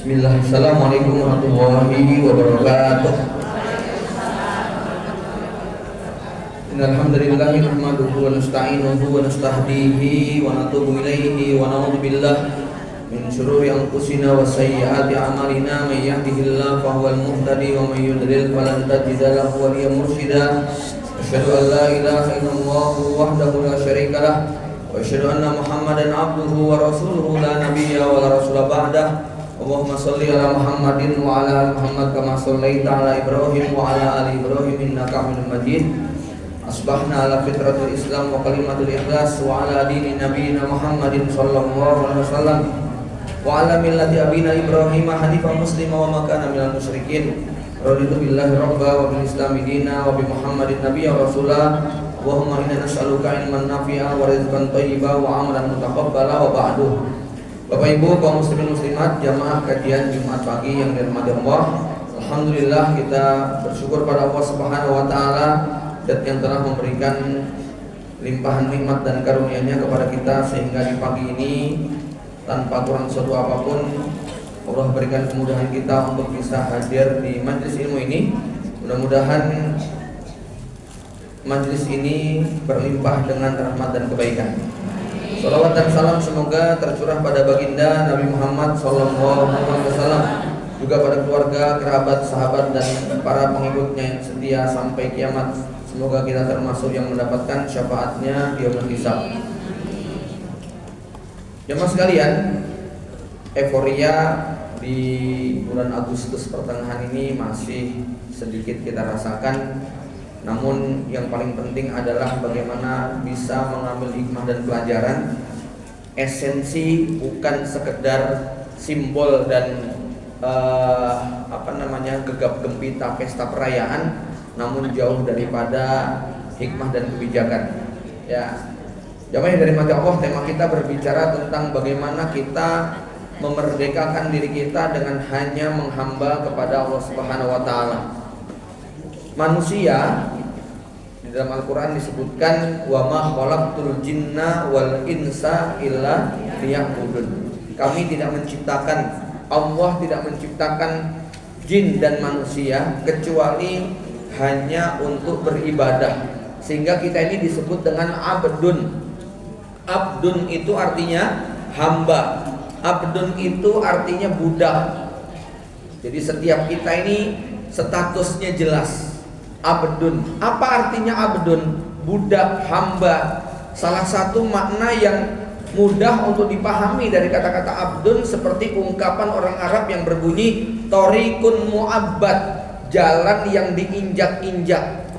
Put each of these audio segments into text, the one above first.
Bismillah. Assalamualaikum warahmatullahi wabarakatuh. Innal hamdalillah nahmaduhu wa nasta'inuhu wa nastahdihi wa natubu ilaihi wa na'udzu billahi min shururi anfusina wa sayyiati a'malina may yahdihillahu fahuwal muhtadi wa may yudlil falan tajida lahu waliyyan mursyida. Asyhadu an la ilaha illallah wahdahu la syarika lah wa asyhadu anna Muhammadan abduhu wa rasuluhu la nabiyya wa la rasula ba'dah. Allahumma sholli ala Muhammadin wa ala ali Muhammad kama shallaita ala Ibrahim wa ala ali Ibrahim innaka Hamidum Majid. Asbahna ala fitratul Islam wa kalimatul ikhlas wa ala dini nabiyina Muhammadin sallallahu alaihi wasallam wa ala millati abina Ibrahim hanifan muslima wa ma kana minal musyrikin. Raditu billahi rabba wa bil islami dina wa bi Muhammadin nabiyya wa rasula. Allahumma inna nas'aluka ilman nafi'a wa rizqan thayyiba wa amalan mutaqabbala wa ba'du. Bapak Ibu kaum muslimin muslimat jamaah kajian Jumat pagi yang dirahmati Allah. Alhamdulillah kita bersyukur pada Allah Subhanahu wa taala yang telah memberikan limpahan nikmat dan karunia-Nya kepada kita sehingga di pagi ini tanpa kurang suatu apapun Allah berikan kemudahan kita untuk bisa hadir di majelis ilmu ini. Mudah-mudahan majelis ini berlimpah dengan rahmat dan kebaikan. Salawat dan salam semoga tercurah pada baginda Nabi Muhammad SAW, juga pada keluarga, kerabat, sahabat dan para pengikutnya yang setia sampai kiamat. Semoga kita termasuk yang mendapatkan syafaatnya di yaumul hisab. Jemaah sekalian, euforia di bulan Agustus pertengahan ini masih sedikit kita rasakan. Namun yang paling penting adalah bagaimana bisa mengambil hikmah dan pelajaran. Esensi bukan sekedar simbol dan gegap gempita pesta perayaan, namun jauh daripada hikmah dan kebijakan. Ya, jamaah yang dirahmati Allah, tema kita berbicara tentang bagaimana kita memerdekakan diri kita dengan hanya menghamba kepada Allah Subhanahu wa taala. Manusia di dalam Al-Quran disebutkan wa ma khalaqtul jinna wal insa illa liya'budun. Kami tidak menciptakan, Allah tidak menciptakan jin dan manusia kecuali hanya untuk beribadah. Sehingga kita ini disebut dengan abdun. Abdun itu artinya hamba. Abdun itu artinya budak. Jadi setiap kita ini statusnya jelas. Abdun. Apa artinya abdun? Budak, hamba. Salah satu makna yang mudah untuk dipahami dari kata-kata abdun seperti ungkapan orang Arab yang berbunyi Thoriqun mu'abbad, jalan yang diinjak-injak.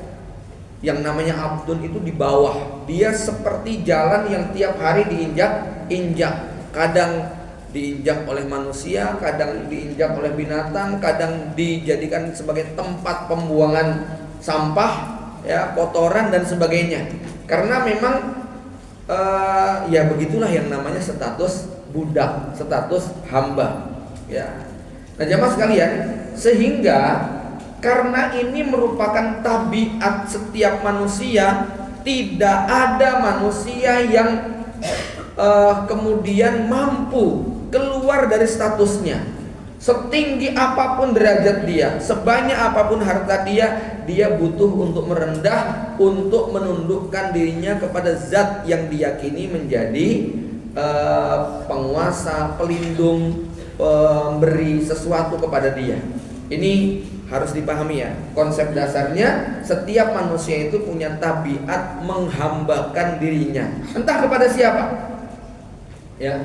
Yang namanya abdun itu di bawah. Dia seperti jalan yang tiap hari diinjak-injak. Kadang diinjak oleh manusia, kadang diinjak oleh binatang, kadang dijadikan sebagai tempat pembuangan sampah, ya, kotoran dan sebagainya. Karena memang ya begitulah yang namanya status budak, status hamba, ya. Nah, jamaah sekalian, sehingga karena ini merupakan tabiat setiap manusia, tidak ada manusia yang kemudian mampu keluar dari statusnya. Setinggi apapun derajat dia, sebanyak apapun harta dia, dia butuh untuk merendah, untuk menundukkan dirinya kepada zat yang diyakini menjadi penguasa, pelindung, pemberi sesuatu kepada dia. Ini harus dipahami ya. Konsep dasarnya setiap manusia itu punya tabiat menghambakan dirinya, entah kepada siapa. Ya.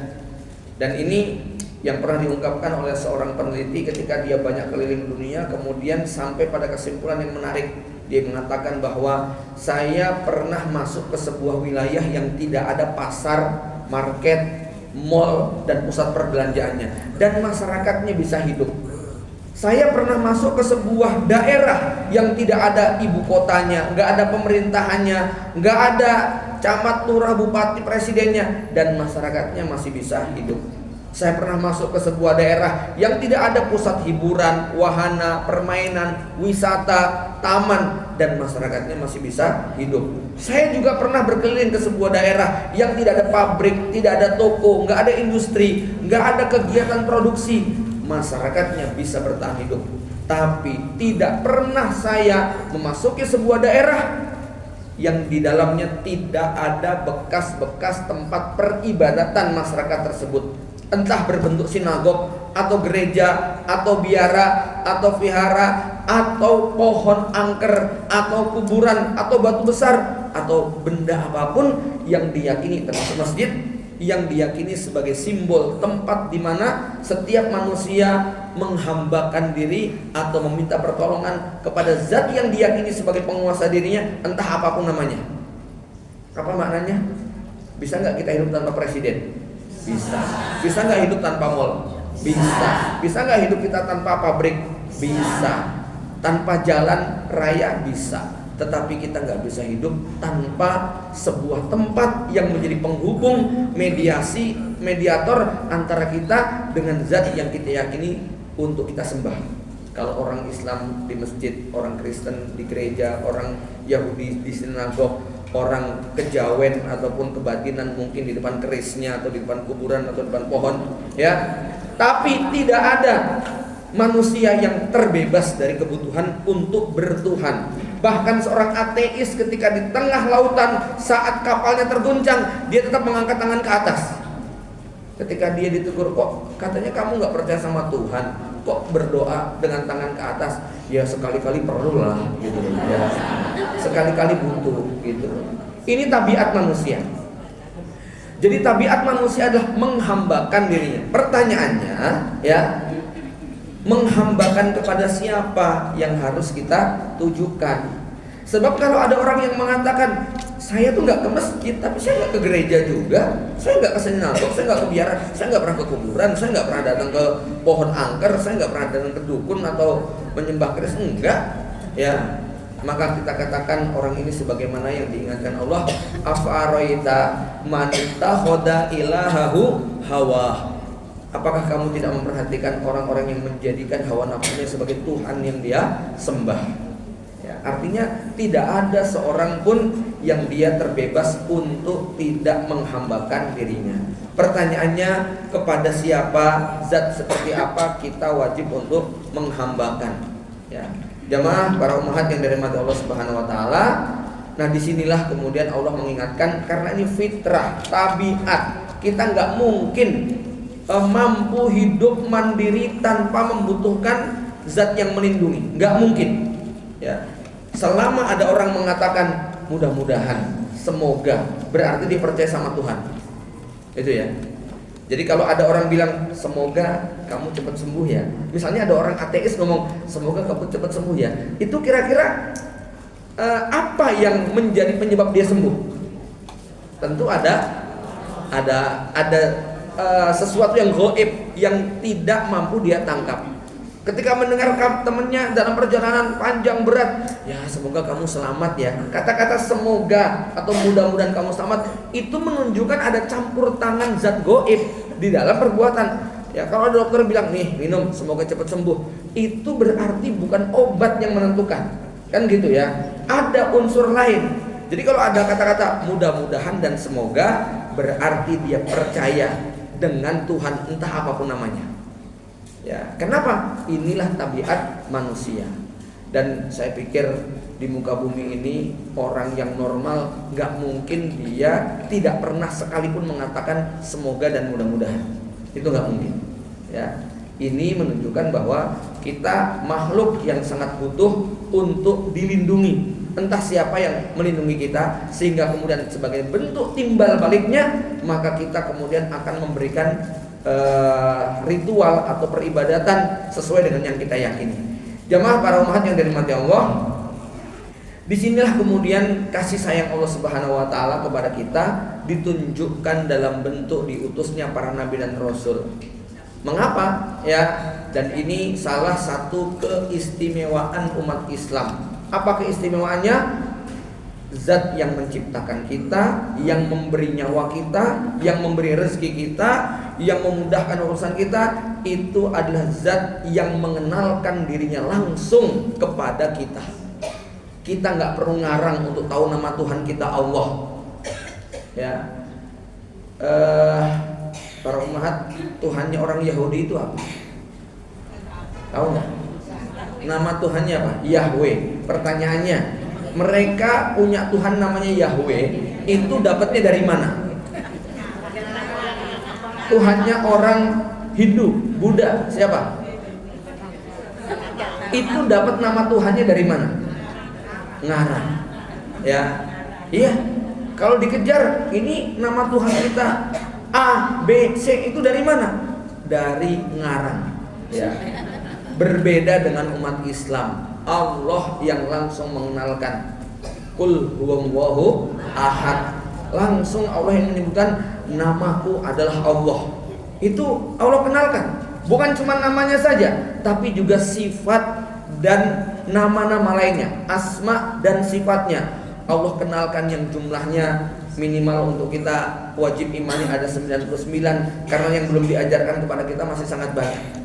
Dan ini yang pernah diungkapkan oleh seorang peneliti ketika dia banyak keliling dunia, kemudian sampai pada kesimpulan yang menarik. Dia mengatakan bahwa saya pernah masuk ke sebuah wilayah yang tidak ada pasar, market, mall, dan pusat perbelanjaannya, dan masyarakatnya bisa hidup. Saya pernah masuk ke sebuah daerah yang tidak ada ibu kotanya, nggak ada pemerintahannya, nggak ada camat, lurah, bupati, presidennya, dan masyarakatnya masih bisa hidup. Saya pernah masuk ke sebuah daerah yang tidak ada pusat hiburan, wahana, permainan, wisata, taman, dan masyarakatnya masih bisa hidup. Saya juga pernah berkeliling ke sebuah daerah yang tidak ada pabrik, tidak ada toko, nggak ada industri, nggak ada kegiatan produksi. masyarakatnya bisa bertahan hidup. Tapi tidak pernah saya memasuki sebuah daerah yang di dalamnya tidak ada bekas-bekas tempat peribadatan masyarakat tersebut. Entah berbentuk sinagog, atau gereja, atau biara, atau vihara, atau pohon angker, atau kuburan, atau batu besar, atau benda apapun yang diyakini, termasuk masjid, yang diyakini sebagai simbol tempat di mana setiap manusia menghambakan diri atau meminta pertolongan kepada zat yang diyakini sebagai penguasa dirinya, entah apapun namanya. Apa maknanya? Bisa nggak kita hidup tanpa presiden? Bisa. Bisa nggak hidup tanpa mall? Bisa. Bisa nggak hidup kita tanpa pabrik? Bisa. Tanpa jalan raya? Bisa. Tetapi kita nggak bisa hidup tanpa sebuah tempat yang menjadi penghubung, mediasi, mediator antara kita dengan zat yang kita yakini untuk kita sembah. Kalau orang Islam di masjid, orang Kristen di gereja, orang Yahudi di sinagog, orang kejawen ataupun kebatinan mungkin di depan kerisnya atau di depan kuburan atau di depan pohon, ya. Tapi tidak ada manusia yang terbebas dari kebutuhan untuk bertuhan. Bahkan seorang ateis ketika di tengah lautan saat kapalnya terguncang, dia tetap mengangkat tangan ke atas. Ketika dia ditegur, kok katanya kamu gak percaya sama Tuhan, kok berdoa dengan tangan ke atas? Ya sekali-kali perlulah gitu ya. Sekali-kali butuh gitu. Ini tabiat manusia. Jadi tabiat manusia adalah menghambakan dirinya. Pertanyaannya ya, menghambakan kepada siapa yang harus kita tujukan? Sebab kalau ada orang yang mengatakan, saya tuh nggak ke masjid, tapi saya nggak ke gereja juga, saya nggak ke sinagog, saya nggak ke biara, saya nggak pernah ke kuburan, saya nggak pernah datang ke pohon angker, saya nggak pernah datang ke dukun atau menyembah keris, enggak, ya. Maka kita katakan orang ini sebagaimana yang diingatkan Allah, afa'araita man ittakhadha ilahahu hawa. Apakah kamu tidak memperhatikan orang-orang yang menjadikan hawa nafsunya sebagai Tuhan yang dia sembah? Ya, artinya tidak ada seorang pun yang dia terbebas untuk tidak menghambakan dirinya. Pertanyaannya, kepada siapa, zat seperti apa kita wajib untuk menghambakan? Ya. Jamaah para ummahat yang dirahmati Allah Subhanahu wa taala. Nah, disinilah kemudian Allah mengingatkan, karena ini fitrah, tabiat. Kita nggak mungkin mampu hidup mandiri tanpa membutuhkan zat yang melindungi, nggak mungkin. Ya, selama ada orang mengatakan mudah-mudahan, semoga, berarti dia percaya sama Tuhan. Itu ya. Jadi kalau ada orang bilang semoga kamu cepat sembuh ya, misalnya ada orang ateis ngomong semoga kamu cepat sembuh ya, itu kira-kira apa yang menjadi penyebab dia sembuh? Tentu ada sesuatu yang gaib yang tidak mampu dia tangkap. Ketika mendengar temannya dalam perjalanan panjang berat, ya semoga kamu selamat ya. Kata-kata semoga atau mudah-mudahan kamu selamat itu menunjukkan ada campur tangan zat gaib di dalam perbuatan. Ya, kalau dokter bilang nih minum semoga cepat sembuh, itu berarti bukan obat yang menentukan. Kan gitu ya. Ada unsur lain. Jadi kalau ada kata-kata mudah-mudahan dan semoga, berarti dia percaya dengan Tuhan entah apapun namanya. Ya, kenapa? Inilah tabiat manusia. Dan saya pikir di muka bumi ini orang yang normal gak mungkin dia tidak pernah sekalipun mengatakan semoga dan mudah-mudahan. Itu gak mungkin. Ya, ini menunjukkan bahwa kita makhluk yang sangat butuh untuk dilindungi. Entah siapa yang melindungi kita, sehingga kemudian sebagai bentuk timbal baliknya, maka kita kemudian akan memberikan ritual atau peribadatan sesuai dengan yang kita yakini. Jamaah para umat yang dirahmati Allah, disinilah kemudian kasih sayang Allah Subhanahu wa taala kepada kita ditunjukkan dalam bentuk diutusnya para nabi dan rasul. Mengapa? Ya, dan ini salah satu keistimewaan umat Islam. Apa keistimewaannya? Zat yang menciptakan kita, yang memberi nyawa kita, yang memberi rezeki kita, yang memudahkan urusan kita, itu adalah zat yang mengenalkan dirinya langsung kepada kita. Kita nggak perlu ngarang untuk tahu nama Tuhan kita Allah. Ya, para umat, Tuhannya orang Yahudi itu apa? Tahu nggak? Nama Tuhannya apa? Yahweh. Pertanyaannya, mereka punya Tuhan namanya Yahweh, itu dapatnya dari mana? Tuhannya orang Hindu, Buddha, siapa? Itu dapat nama Tuhannya dari mana? Ngarang. Ya. Iya. Kalau dikejar, ini nama Tuhan kita A, B, C, itu dari mana? Dari ngarang. Ya. Berbeda dengan umat Islam, Allah yang langsung mengenalkan Qul huwallahu ahad. Langsung Allah yang menyebutkan namaku adalah Allah. Itu Allah kenalkan. Bukan cuma namanya saja, tapi juga sifat dan nama-nama lainnya, asma dan sifatnya. Allah kenalkan yang jumlahnya minimal untuk kita wajib imani ada 99, karena yang belum diajarkan kepada kita masih sangat banyak.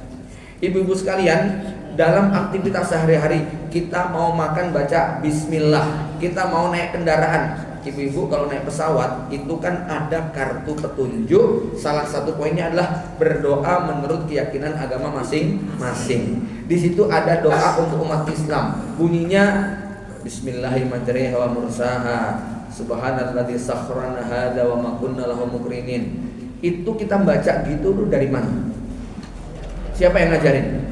Ibu-ibu sekalian, dalam aktivitas sehari-hari kita mau makan baca bismillah, kita mau naik kendaraan. Ibu-ibu kalau naik pesawat itu kan ada kartu petunjuk. Salah satu poinnya adalah berdoa menurut keyakinan agama masing-masing. Di situ ada doa untuk umat Islam. Bunyinya Bismillahirrahmanirrahim wa mursaha subhanalladzi sakhrana hadza wa ma kunna lahu muqrinin. Itu kita baca gitu tuh dari mana? Siapa yang ngajarin?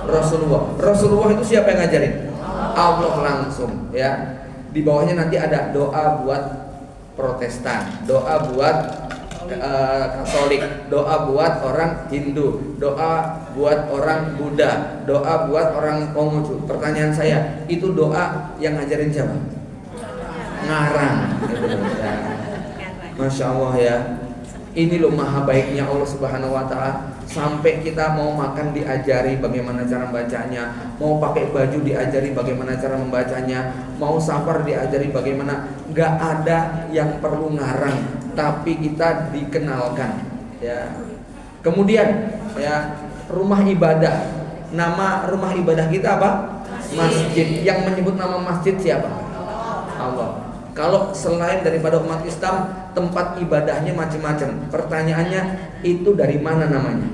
Rasulullah. Rasulullah itu siapa yang ngajarin? Allah langsung, ya. Di bawahnya nanti ada doa buat Protestan, doa buat Katolik, doa buat orang Hindu, doa buat orang Buddha, doa buat orang Konghucu. Pertanyaan saya, itu doa yang ngajarin siapa? Ngarang. Ya. Masya Allah ya. Ini loh maha baiknya Allah Subhanahu wa Ta'ala. Sampai kita mau makan diajari bagaimana cara membacanya, mau pakai baju diajari bagaimana cara membacanya, mau safar diajari bagaimana. Gak ada yang perlu ngarang, tapi kita dikenalkan, ya. Kemudian ya, rumah ibadah. Nama rumah ibadah kita apa? Masjid. Yang menyebut nama masjid siapa? Allah. Kalau selain daripada umat Islam, tempat ibadahnya macam-macam. Pertanyaannya, itu dari mana namanya?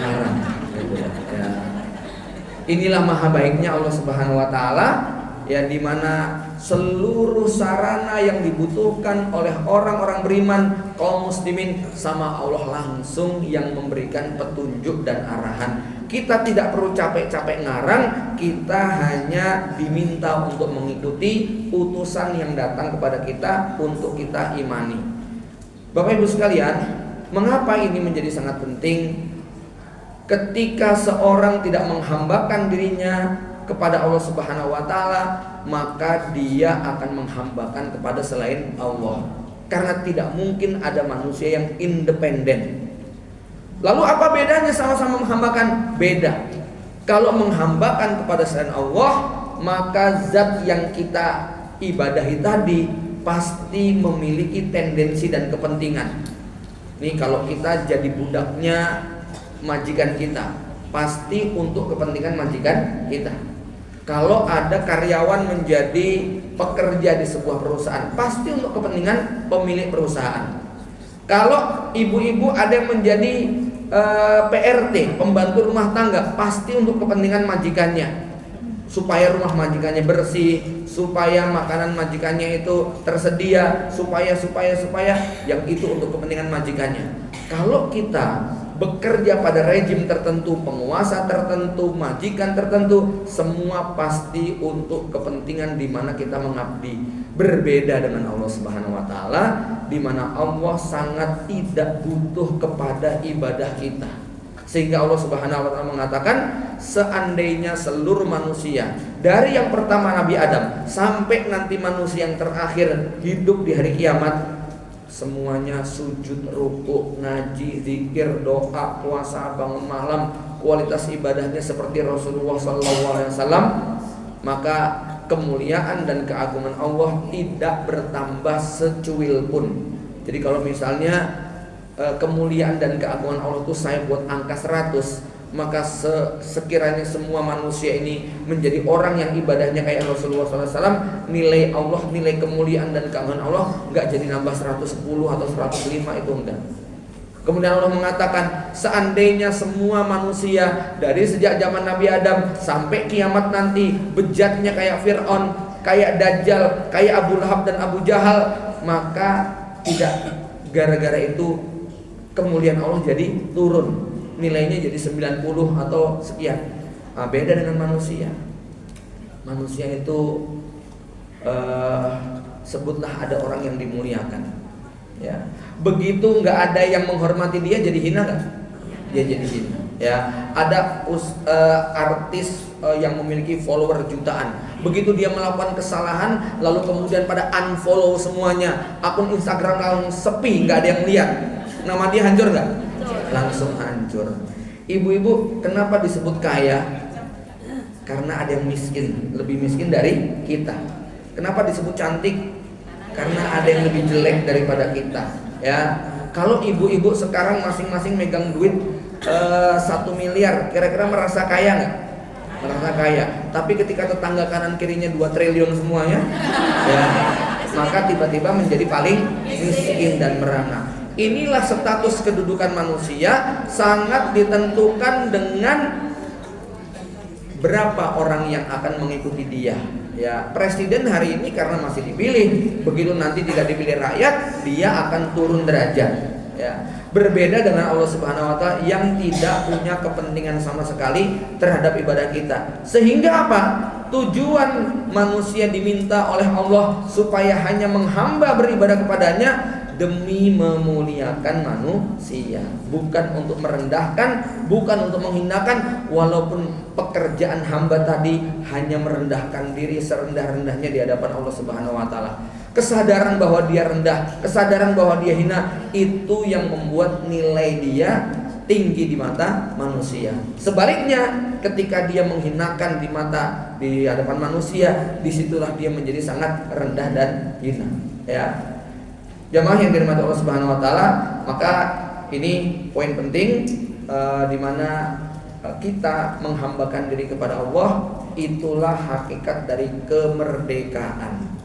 Ngarang. Ya. Inilah maha baiknya Allah Subhanahu wa Ta'ala, ya, di mana seluruh sarana yang dibutuhkan oleh orang-orang beriman, kaum muslimin, sama Allah langsung yang memberikan petunjuk dan arahan. Kita tidak perlu capek-capek ngarang, kita hanya diminta untuk mengikuti utusan yang datang kepada kita untuk kita imani. Bapak Ibu sekalian, mengapa ini menjadi sangat penting? Ketika seorang tidak menghambakan dirinya kepada Allah Subhanahu wa Ta'ala, maka dia akan menghambakan kepada selain Allah. Karena tidak mungkin ada manusia yang independen. Lalu apa bedanya sama-sama menghambakan? Beda. Kalau menghambakan kepada selain Allah, maka zat yang kita ibadahi tadi pasti memiliki tendensi dan kepentingan. Nih, kalau kita jadi budaknya majikan kita, pasti untuk kepentingan majikan kita. Kalau ada karyawan menjadi pekerja di sebuah perusahaan, pasti untuk kepentingan pemilik perusahaan. Kalau ibu-ibu ada yang menjadi PRT, pembantu rumah tangga, pasti untuk kepentingan majikannya, supaya rumah majikannya bersih, supaya makanan majikannya itu tersedia, supaya yang itu untuk kepentingan majikannya. Kalau kita bekerja pada rejim tertentu, penguasa tertentu, majikan tertentu, semua pasti untuk kepentingan di mana kita mengabdi. Berbeda dengan Allah Subhanahu wa Ta'ala, di mana Allah sangat tidak butuh kepada ibadah kita. Sehingga Allah Subhanahu wa Ta'ala mengatakan, seandainya seluruh manusia dari yang pertama Nabi Adam sampai nanti manusia yang terakhir hidup di hari kiamat, semuanya sujud, ruku, ngaji, zikir, doa, puasa, bangun malam, kualitas ibadahnya seperti Rasulullah SAW, maka kemuliaan dan keagungan Allah tidak bertambah secuil pun. Jadi kalau misalnya kemuliaan dan keagungan Allah itu saya buat angka 100, maka sekiranya semua manusia ini menjadi orang yang ibadahnya kayak Rasulullah SAW, nilai Allah, nilai kemuliaan dan keagungan Allah nggak jadi nambah 110 atau 105, itu enggak. Kemudian Allah mengatakan, seandainya semua manusia dari sejak zaman Nabi Adam sampai kiamat nanti bejatnya kayak Fir'aun, kayak Dajjal, kayak Abu Lahab dan Abu Jahal, maka tidak gara-gara itu kemuliaan Allah jadi turun, nilainya jadi 90 atau sekian. Nah, beda dengan manusia. Manusia itu sebutlah ada orang yang dimuliakan, ya. Begitu nggak ada yang menghormati dia, jadi hina nggak? Dia jadi hina. Ya, ada artis yang memiliki follower jutaan. Begitu dia melakukan kesalahan, lalu kemudian pada unfollow semuanya, akun Instagram langsung sepi, nggak ada yang lihat. Nama dia hancur nggak? Langsung hancur. Ibu-ibu, kenapa disebut kaya? Karena ada yang miskin, lebih miskin dari kita. Kenapa disebut cantik? Karena ada yang lebih jelek daripada kita. Ya, kalau ibu-ibu sekarang masing-masing megang duit 1 miliar, kira-kira merasa kaya nggak? Merasa kaya. Tapi ketika tetangga kanan kirinya 2 triliun semuanya, ya, maka tiba-tiba menjadi paling miskin dan merana. Inilah status kedudukan manusia, sangat ditentukan dengan berapa orang yang akan mengikuti dia. Ya, presiden hari ini karena masih dipilih, begitu nanti tidak dipilih rakyat, dia akan turun derajat. Ya, berbeda dengan Allah Subhanahu Wa Taala yang tidak punya kepentingan sama sekali terhadap ibadah kita. Sehingga apa? Tujuan manusia diminta oleh Allah supaya hanya menghamba beribadah kepadanya demi memuliakan manusia, bukan untuk merendahkan, bukan untuk menghinakan. Walaupun pekerjaan hamba tadi hanya merendahkan diri serendah-rendahnya di hadapan Allah Subhanahu wa taala. Kesadaran bahwa dia rendah, kesadaran bahwa dia hina, itu yang membuat nilai dia tinggi di mata manusia. Sebaliknya, ketika dia menghinakan di hadapan manusia, disitulah dia menjadi sangat rendah dan hina. Ya, jamaah yang dirahmati Allah Subhanahu Wa Taala, maka ini poin penting di mana kita menghambakan diri kepada Allah, itulah hakikat dari kemerdekaan.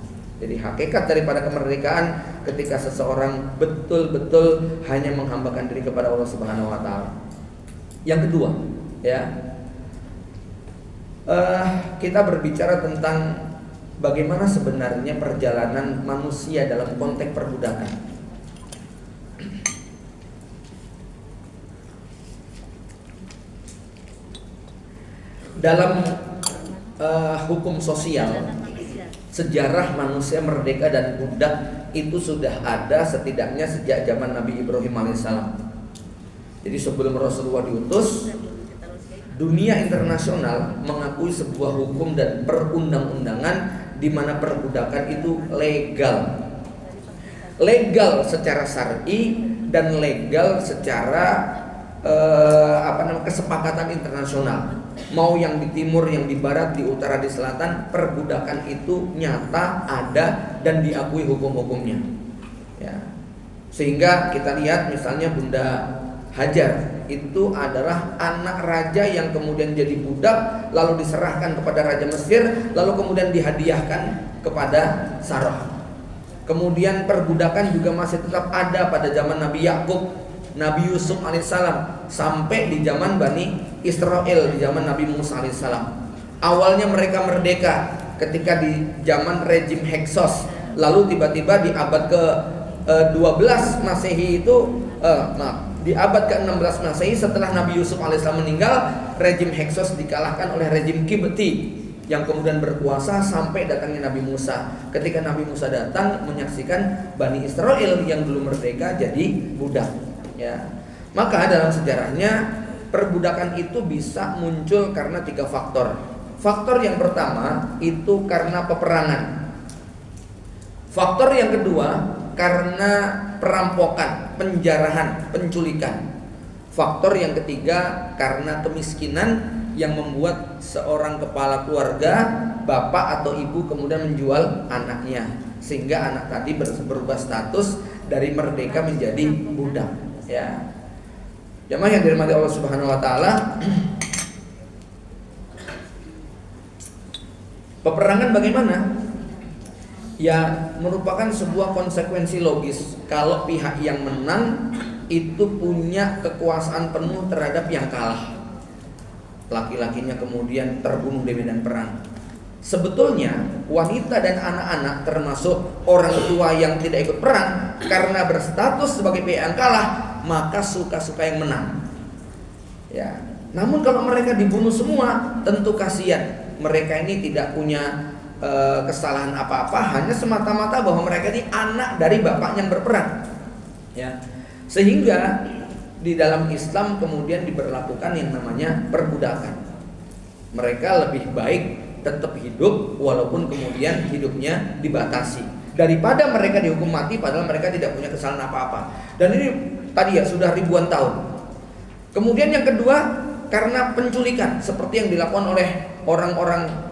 Jadi hakikat daripada kemerdekaan ketika seseorang betul-betul hanya menghambakan diri kepada Allah Subhanahu wa taala. Yang kedua, ya. Kita berbicara tentang bagaimana sebenarnya perjalanan manusia dalam konteks perbudakan. Dalam hukum sosial, sejarah manusia merdeka dan budak itu sudah ada setidaknya sejak zaman Nabi Ibrahim alaihissalam. Jadi sebelum Rasulullah diutus, dunia internasional mengakui sebuah hukum dan perundang-undangan di mana perbudakan itu legal. Legal secara syar'i dan legal secara kesepakatan internasional. Mau yang di timur, yang di barat, di utara, di selatan, perbudakan itu nyata, ada, dan diakui hukum-hukumnya. Ya. Sehingga kita lihat misalnya Bunda Hajar itu adalah anak raja yang kemudian jadi budak, lalu diserahkan kepada Raja Mesir, lalu kemudian dihadiahkan kepada Sarah. Kemudian perbudakan juga masih tetap ada pada zaman Nabi Yakub, Nabi Yusuf alaihissalam, sampai di zaman Bani Israel, di zaman Nabi Musa alaihissalam. Awalnya mereka merdeka ketika di zaman rejim Heksos, lalu tiba-tiba di abad ke-12 Masehi itu, di abad ke-16 Masehi setelah Nabi Yusuf alaihissalam meninggal, rejim Heksos dikalahkan oleh rejim Kibti yang kemudian berkuasa sampai datangnya Nabi Musa. Ketika Nabi Musa datang menyaksikan Bani Israel yang dulu merdeka jadi budak. Ya, maka dalam sejarahnya perbudakan itu bisa muncul karena 3 faktor. Faktor yang pertama itu karena peperangan. Faktor yang kedua karena perampokan, penjarahan, penculikan. Faktor yang ketiga karena kemiskinan yang membuat seorang kepala keluarga, bapak atau ibu kemudian menjual anaknya, sehingga anak tadi berubah status dari merdeka menjadi budak. Ya, jamaah yang dirahmati Allah Subhanahu wa taala, peperangan bagaimana? Ya, merupakan sebuah konsekuensi logis. Kalau pihak yang menang itu punya kekuasaan penuh terhadap yang kalah. Laki-lakinya kemudian terbunuh di medan perang. Sebetulnya wanita dan anak-anak termasuk orang tua yang tidak ikut perang, karena berstatus sebagai pihak yang kalah, maka suka-suka yang menang. Ya. Namun kalau mereka dibunuh semua, tentu kasihan. Mereka ini tidak punya kesalahan apa-apa, hanya semata-mata bahwa mereka ini anak dari bapak yang berperang. Ya. Sehingga di dalam Islam kemudian diberlakukan yang namanya perbudakan. Mereka lebih baik tetap hidup walaupun kemudian hidupnya dibatasi, daripada mereka dihukum mati padahal mereka tidak punya kesalahan apa-apa. Dan ini tadi ya sudah ribuan tahun. Kemudian yang kedua, karena penculikan seperti yang dilakukan oleh orang-orang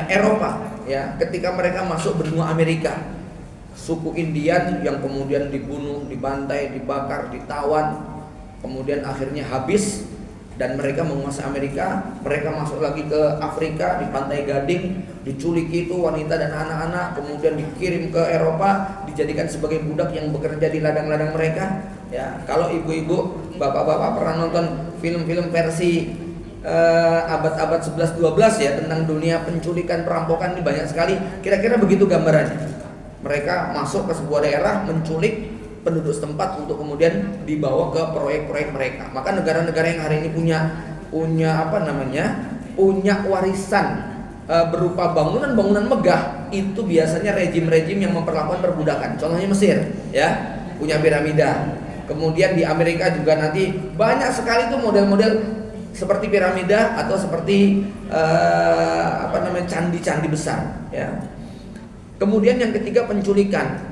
Eropa ya, ketika mereka masuk benua Amerika. Suku Indian yang kemudian dibunuh, dibantai, dibakar, ditawan, kemudian akhirnya habis. Dan mereka menguasai Amerika, mereka masuk lagi ke Afrika, di Pantai Gading, diculik itu wanita dan anak-anak, kemudian dikirim ke Eropa, dijadikan sebagai budak yang bekerja di ladang-ladang mereka. Ya, kalau ibu-ibu, bapak-bapak pernah nonton film-film versi abad-abad 11-12 ya, tentang dunia penculikan, perampokan, ini banyak sekali. Kira-kira begitu gambarannya. Mereka masuk ke sebuah daerah, menculik penduduk setempat untuk kemudian dibawa ke proyek-proyek mereka. Maka negara-negara yang hari ini punya warisan berupa bangunan-bangunan megah, itu biasanya rejim-rejim yang memperlakukan perbudakan. Contohnya Mesir, ya, punya piramida. Kemudian di Amerika juga nanti banyak sekali tuh model-model seperti piramida atau seperti candi-candi besar, ya. Kemudian yang ketiga, penculikan.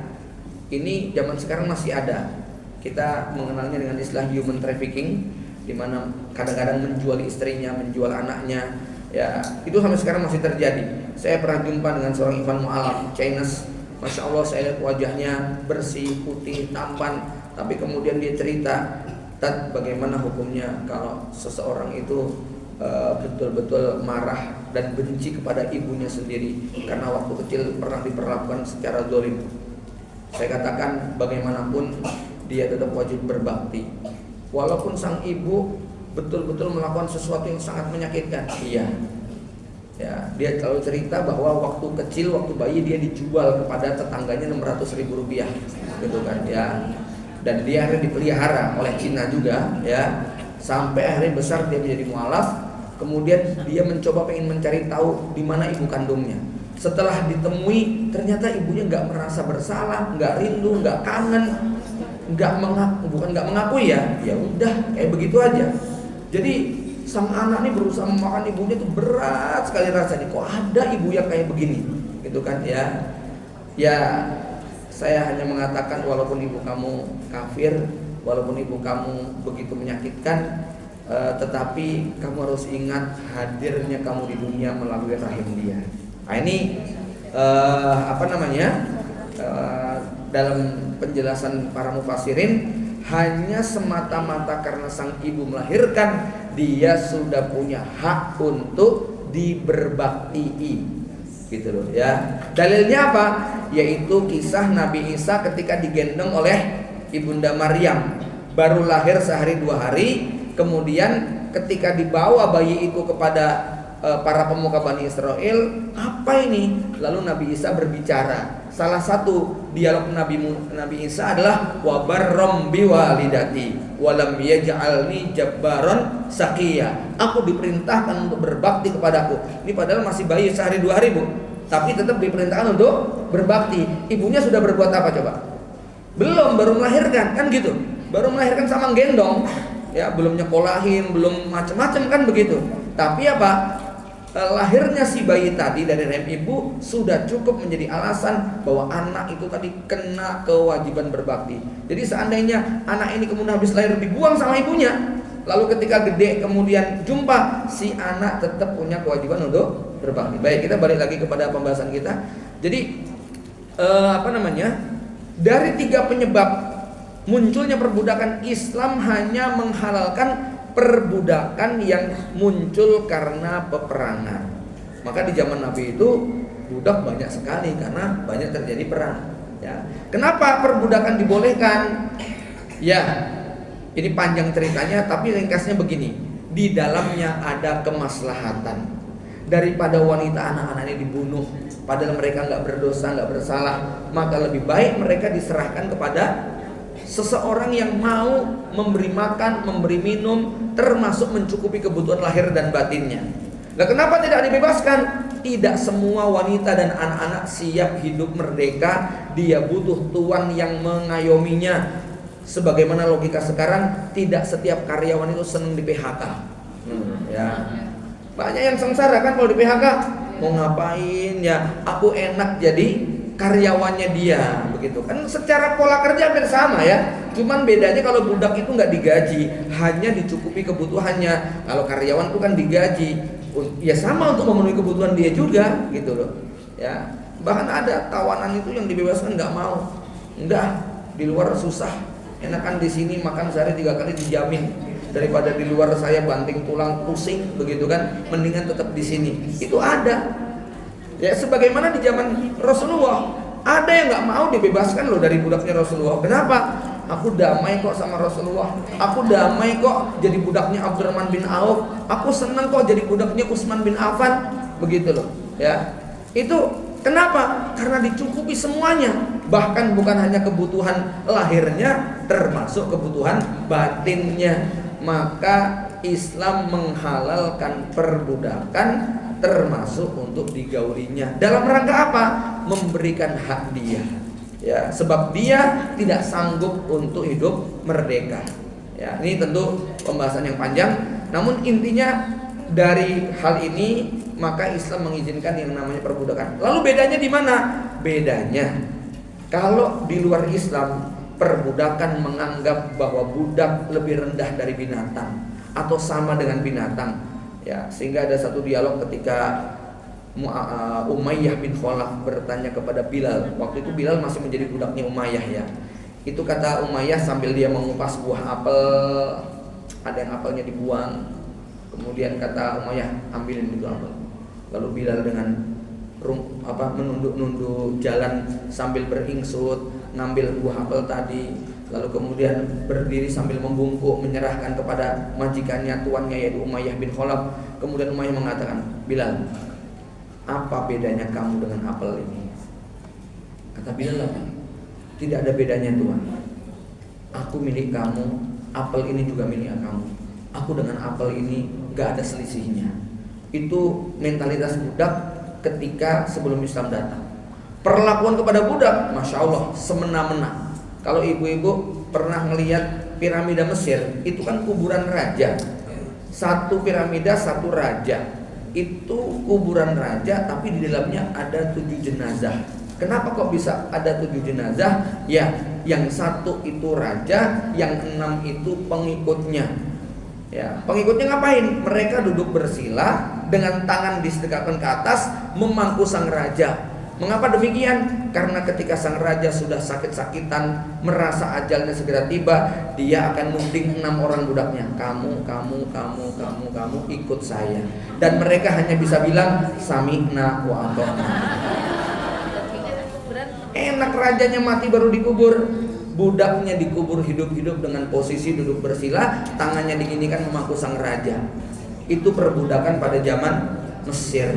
Ini zaman sekarang masih ada. Kita mengenalnya dengan istilah human trafficking, di mana kadang-kadang menjual istrinya, menjual anaknya. Ya, itu sampai sekarang masih terjadi. Saya pernah jumpa dengan seorang Ivan Mu'alaf, Chinese. Masya Allah, saya lihat wajahnya bersih, putih, tampan. Tapi kemudian dia cerita, "Tad, bagaimana hukumnya kalau seseorang itu betul-betul marah dan benci kepada ibunya sendiri karena waktu kecil pernah diperlakukan secara zalim." Saya katakan, bagaimanapun dia tetap wajib berbakti, walaupun sang ibu betul-betul melakukan sesuatu yang sangat menyakitkan. Iya, ya, dia selalu cerita bahwa waktu kecil, waktu bayi, dia dijual kepada tetangganya 600.000 rupiah, gitu kan, ya. Dan dia akhirnya dipelihara oleh Cina juga, ya, sampai akhirnya besar dia menjadi mualaf. Kemudian dia mencoba pengen mencari tahu di mana ibu kandungnya. Setelah ditemui, ternyata ibunya nggak merasa bersalah, nggak rindu, nggak kangen, bukan nggak mengakui ya udah kayak begitu aja. Jadi sang anak ini berusaha memakan ibunya, itu berat sekali rasanya. Kok ada ibu yang kayak begini, gitu kan ya? Ya, saya hanya mengatakan walaupun ibu kamu kafir, walaupun ibu kamu begitu menyakitkan, tetapi kamu harus ingat hadirnya kamu di dunia melalui rahim dia. Nah, ini dalam penjelasan para mufassirin, hanya semata-mata karena sang ibu melahirkan, dia sudah punya hak untuk diberbakti, gitu loh ya. Dalilnya apa? Yaitu kisah Nabi Isa ketika digendong oleh Ibunda Maryam, baru lahir sehari 2 hari, kemudian ketika dibawa bayi itu kepada para pemuka Bani Israel, apa ini? Lalu Nabi Isa berbicara. Salah satu dialog Nabi Isa adalah wa barram biwalidati wa lam yaj'alni jabbaran saqiya. Aku diperintahkan untuk berbakti kepadaku. Ini padahal masih bayi sehari 2 hari, Bu. Tapi tetap diperintahkan untuk berbakti. Ibunya sudah berbuat apa coba? Belum, baru melahirkan, kan gitu. Baru melahirkan sama gendong. Ya, belum nyekolahin, belum macam-macam, kan begitu. Tapi apa? Lahirnya si bayi tadi dari rahim ibu sudah cukup menjadi alasan bahwa anak itu tadi kena kewajiban berbakti. Jadi seandainya anak ini kemudian habis lahir dibuang sama ibunya, lalu ketika gede kemudian jumpa, si anak tetap punya kewajiban untuk berbakti. Baik, kita balik lagi kepada pembahasan kita. Jadi dari 3 penyebab munculnya perbudakan, Islam hanya menghalalkan perbudakan yang muncul karena peperangan. Maka di zaman Nabi itu budak banyak sekali karena banyak terjadi perang. Ya. Kenapa perbudakan dibolehkan? Ya, ini panjang ceritanya, tapi ringkasnya begini. Di dalamnya ada kemaslahatan. Daripada wanita anak-anak ini dibunuh, padahal mereka nggak berdosa, nggak bersalah, maka lebih baik mereka diserahkan kepada seseorang yang mau memberi makan, memberi minum, termasuk mencukupi kebutuhan lahir dan batinnya. Nah, kenapa tidak dibebaskan? Tidak semua wanita dan anak-anak siap hidup merdeka. Dia butuh tuan yang mengayominya. Sebagaimana logika sekarang, tidak setiap karyawan itu senang di PHK. Ya, banyak yang sengsara kan kalau di PHK. Mau ngapain ya? Aku enak jadi karyawannya dia, begitu kan. Secara pola kerja hampir sama ya. Cuman bedanya kalau budak itu nggak digaji, hanya dicukupi kebutuhannya. Kalau karyawan itu kan digaji, ya sama untuk memenuhi kebutuhan dia juga, gitu loh. Ya, bahkan ada tawanan itu yang dibebaskan nggak mau. Enggak, di luar susah. Enakan di sini makan sehari 3 kali dijamin, daripada di luar saya banting tulang pusing, begitu kan. Mendingan tetap di sini. Itu ada. Ya, sebagaimana di zaman Rasulullah, ada yang nggak mau dibebaskan loh dari budaknya Rasulullah. Kenapa? Aku damai kok sama Rasulullah. Aku damai kok jadi budaknya Abdurrahman bin Auf. Aku senang kok jadi budaknya Utsman bin Affan, begitu loh. Ya, itu kenapa? Karena dicukupi semuanya. Bahkan bukan hanya kebutuhan lahirnya, termasuk kebutuhan batinnya. Maka Islam menghalalkan perbudakan, termasuk untuk digaulinya. Dalam rangka apa? Memberikan hak dia. Ya, sebab dia tidak sanggup untuk hidup merdeka. Ya, ini tentu pembahasan yang panjang. Namun intinya dari hal ini, maka Islam mengizinkan yang namanya perbudakan. Lalu bedanya di mana? Bedanya, kalau di luar Islam, perbudakan menganggap bahwa budak lebih rendah dari binatang atau sama dengan binatang. Ya, sehingga ada satu dialog ketika Umayyah bin Khalaf bertanya kepada Bilal. Waktu itu Bilal masih menjadi budaknya Umayyah ya. Itu kata Umayyah sambil dia mengupas buah apel, ada yang apelnya dibuang. Kemudian kata Umayyah, ambilin itu apel. Lalu Bilal dengan menunduk-nunduk jalan sambil beringsut, ngambil buah apel tadi. Lalu kemudian berdiri sambil membungkuk, menyerahkan kepada majikannya, tuannya yaitu Umayyah bin Khalaf. Kemudian Umayyah mengatakan, Bilal, apa bedanya kamu dengan apel ini? Kata Bilal, tidak ada bedanya Tuan. Aku milik kamu, apel ini juga milik kamu. Aku dengan apel ini gak ada selisihnya. Itu mentalitas budak ketika sebelum Islam datang. Perlakuan kepada budak, Masya Allah, semena-mena. Kalau ibu-ibu pernah melihat piramida Mesir, itu kan kuburan raja. Satu piramida, satu raja. Itu kuburan raja, tapi di dalamnya ada 7 jenazah. Kenapa kok bisa ada 7 jenazah? Ya, yang satu itu raja, yang 6 itu pengikutnya. Ya, pengikutnya ngapain? Mereka duduk bersila dengan tangan disedekapkan ke atas, memangku sang raja. Mengapa demikian? Karena ketika sang raja sudah sakit-sakitan, merasa ajalnya segera tiba, dia akan nuding 6 orang budaknya. Kamu ikut saya. Dan mereka hanya bisa bilang sami'na wa ata'na. Enak, rajanya mati baru dikubur, budaknya dikubur hidup-hidup dengan posisi duduk bersila, tangannya diginikan memangku sang raja. Itu perbudakan pada zaman Mesir.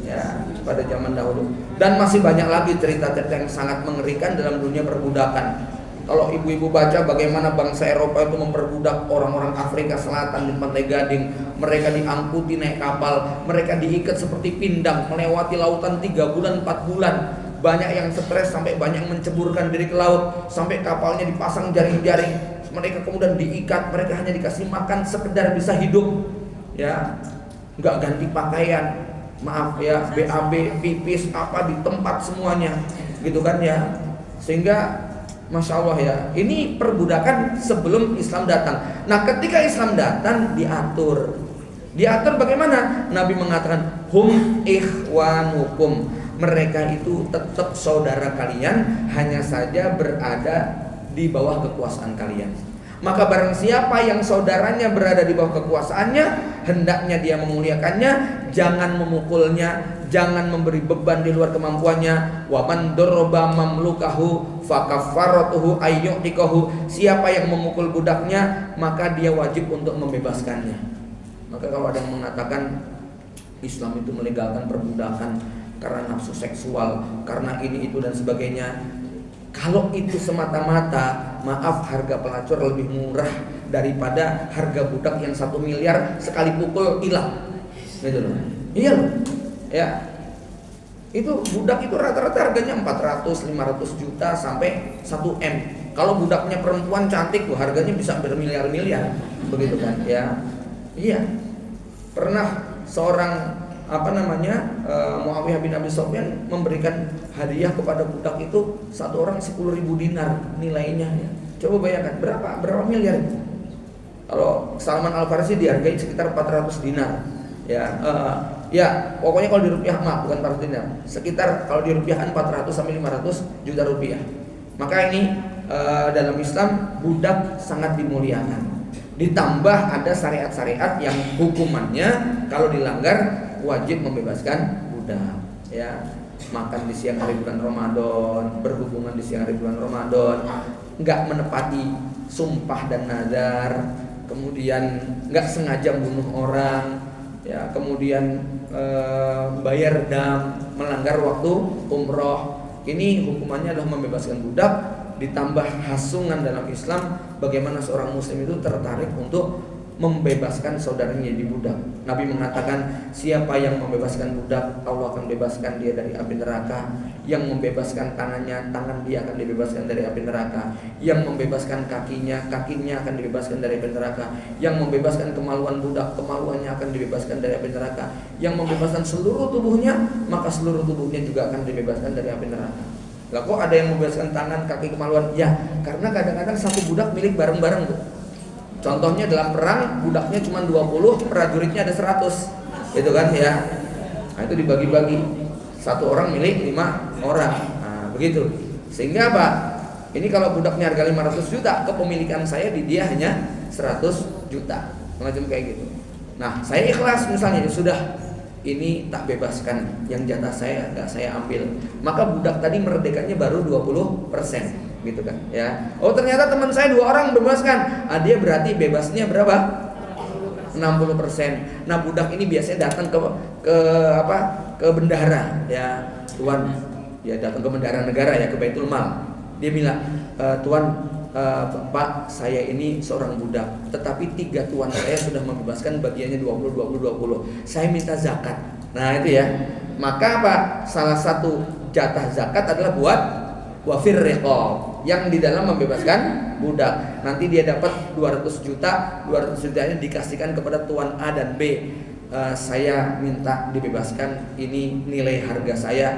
Ya, pada zaman dahulu. Dan masih banyak lagi cerita-cerita yang sangat mengerikan dalam dunia perbudakan. Kalau ibu-ibu baca bagaimana bangsa Eropa itu memperbudak orang-orang Afrika Selatan di Pantai Gading. Mereka diangkuti naik kapal, mereka diikat seperti pindang, melewati lautan 3 bulan 4 bulan. Banyak yang stres sampai banyak yang menceburkan diri ke laut, sampai kapalnya dipasang jaring-jaring. Mereka kemudian diikat, mereka hanya dikasih makan sekedar bisa hidup. Ya, nggak ganti pakaian. Maaf ya, BAB, pipis, apa di tempat semuanya, gitu kan ya. Sehingga Masya Allah ya, ini perbudakan sebelum Islam datang. Nah, ketika Islam datang diatur bagaimana? Nabi mengatakan hum ikhwanukum, mereka itu tetap saudara kalian, hanya saja berada di bawah kekuasaan kalian. Maka barang siapa yang saudaranya berada di bawah kekuasaannya, hendaknya dia memuliakannya, jangan memukulnya, jangan memberi beban di luar kemampuannya. Wa man daraba mamlukahu fakaffaratuhu ayyu'tikahu. Siapa yang memukul budaknya, maka dia wajib untuk membebaskannya. Maka kalau ada yang mengatakan Islam itu melegalkan perbudakan karena nafsu seksual, karena ini itu dan sebagainya, kalau itu semata-mata, maaf, harga pelacur lebih murah daripada harga budak yang 1 miliar sekali pukul hilang, gitu loh. Iya loh, ya. Itu budak itu rata-rata harganya 400-500 juta sampai 1 M. Kalau budaknya perempuan cantik, harganya bisa bermiliar-miliar, begitu kan? Ya, iya. Pernah seorang Muawiyah bin Abi Sufyan memberikan hadiah kepada budak itu satu orang 10.000 dinar nilainya. Ya. Coba bayangkan berapa miliar itu? Kalau Salman Al Farisi dihargai sekitar 400 dinar. Ya, pokoknya kalau di rupiah bukan 400 dinar. Sekitar kalau di rupiahan 400 sampai 500 juta rupiah. Maka ini dalam Islam budak sangat dimuliakan. Ditambah ada syariat-syariat yang hukumannya kalau dilanggar wajib membebaskan budak, ya. Makan di siang hari bulan Ramadan, berhubungan di siang hari bulan Ramadan, enggak menepati sumpah dan nazar, kemudian enggak sengaja bunuh orang, ya, kemudian bayar dam, melanggar waktu umroh. Ini hukumannya adalah membebaskan budak. Ditambah hasungan dalam Islam bagaimana seorang muslim itu tertarik untuk membebaskan saudaranya di budak. Nabi mengatakan, siapa yang membebaskan budak, Allah akan bebaskan dia dari api neraka. Yang membebaskan tangannya, tangan dia akan dibebaskan dari api neraka. Yang membebaskan kakinya, kakinya akan dibebaskan dari api neraka. Yang membebaskan kemaluan budak, kemaluannya akan dibebaskan dari api neraka. Yang membebaskan seluruh tubuhnya, maka seluruh tubuhnya juga akan dibebaskan dari api neraka. Lah kok ada yang membebaskan tangan, kaki, kemaluan? Ya, karena kadang-kadang satu budak milik bareng-bareng, Bu. Contohnya dalam perang budaknya cuma 20, prajuritnya ada 100. Gitu kan ya. Nah, itu dibagi-bagi. Satu orang milik 5 orang. Nah, begitu. Sehingga apa? Ini kalau budaknya harga 500 juta, kepemilikan saya di dia hanya 100 juta. Macam kayak gitu. Nah, saya ikhlas misalnya, sudah ini tak bebaskan, yang jatah saya enggak saya ambil. Maka budak tadi merdekanya baru 20%. Gitu kan ya. Oh ternyata teman saya 2 orang bebaskan. Dia berarti bebasnya berapa? 60%. Nah budak ini biasanya datang ke bendahara ya, tuan. Ya datang ke bendahara negara ya, ke Baitul Mal. Dia bilang, "Tuan, Pak, saya ini seorang budak, tetapi 3 tuan saya sudah membebaskan bagiannya 20. Saya minta zakat." Nah itu ya. Maka apa? Salah satu jatah zakat adalah buat wafir riqab, yang di dalam membebaskan budak. Nanti dia dapat 200 juta, 200 jutanya dikasihkan kepada tuan A dan B. Saya minta dibebaskan, ini nilai harga saya,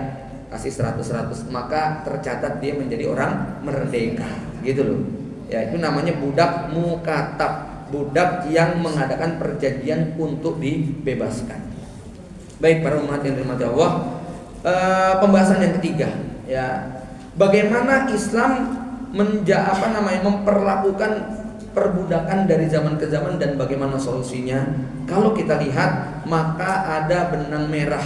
kasih 100. Maka tercatat dia menjadi orang merdeka, gitu loh. Ya, itu namanya budak mukatab, budak yang mengadakan perjanjian untuk dibebaskan. Baik para umat yang dirahmati Allah, pembahasan yang ketiga ya, bagaimana Islam memperlakukan perbudakan dari zaman ke zaman dan bagaimana solusinya. Kalau kita lihat, maka ada benang merah,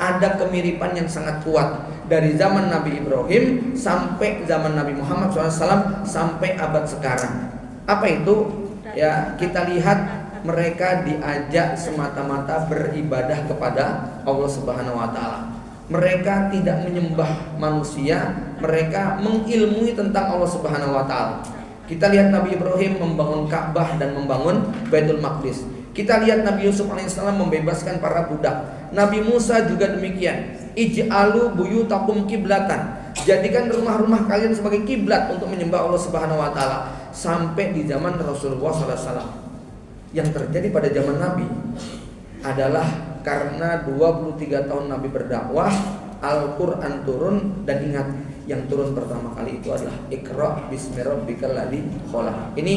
ada kemiripan yang sangat kuat dari zaman Nabi Ibrahim sampai zaman Nabi Muhammad SAW sampai abad sekarang. Apa itu? Ya, kita lihat mereka diajak semata-mata beribadah kepada Allah Subhanahu wa taala. Mereka tidak menyembah manusia, mereka mengilmui tentang Allah Subhanahu wa taala. Kita lihat Nabi Ibrahim membangun Ka'bah dan membangun Baitul Maqdis. Kita lihat Nabi Yusuf alaihissalam membebaskan para budak. Nabi Musa juga demikian. Ij'alu buyutakum kiblatan. Jadikan rumah-rumah kalian sebagai kiblat untuk menyembah Allah Subhanahu wa taala. Sampai di zaman Rasulullah sallallahu alaihi wasallam. Yang terjadi pada zaman Nabi adalah karena 23 tahun Nabi berdakwah, Al-Quran turun, dan ingat, yang turun pertama kali itu adalah Iqra bismi rabbikal ladzi khalaq. Ini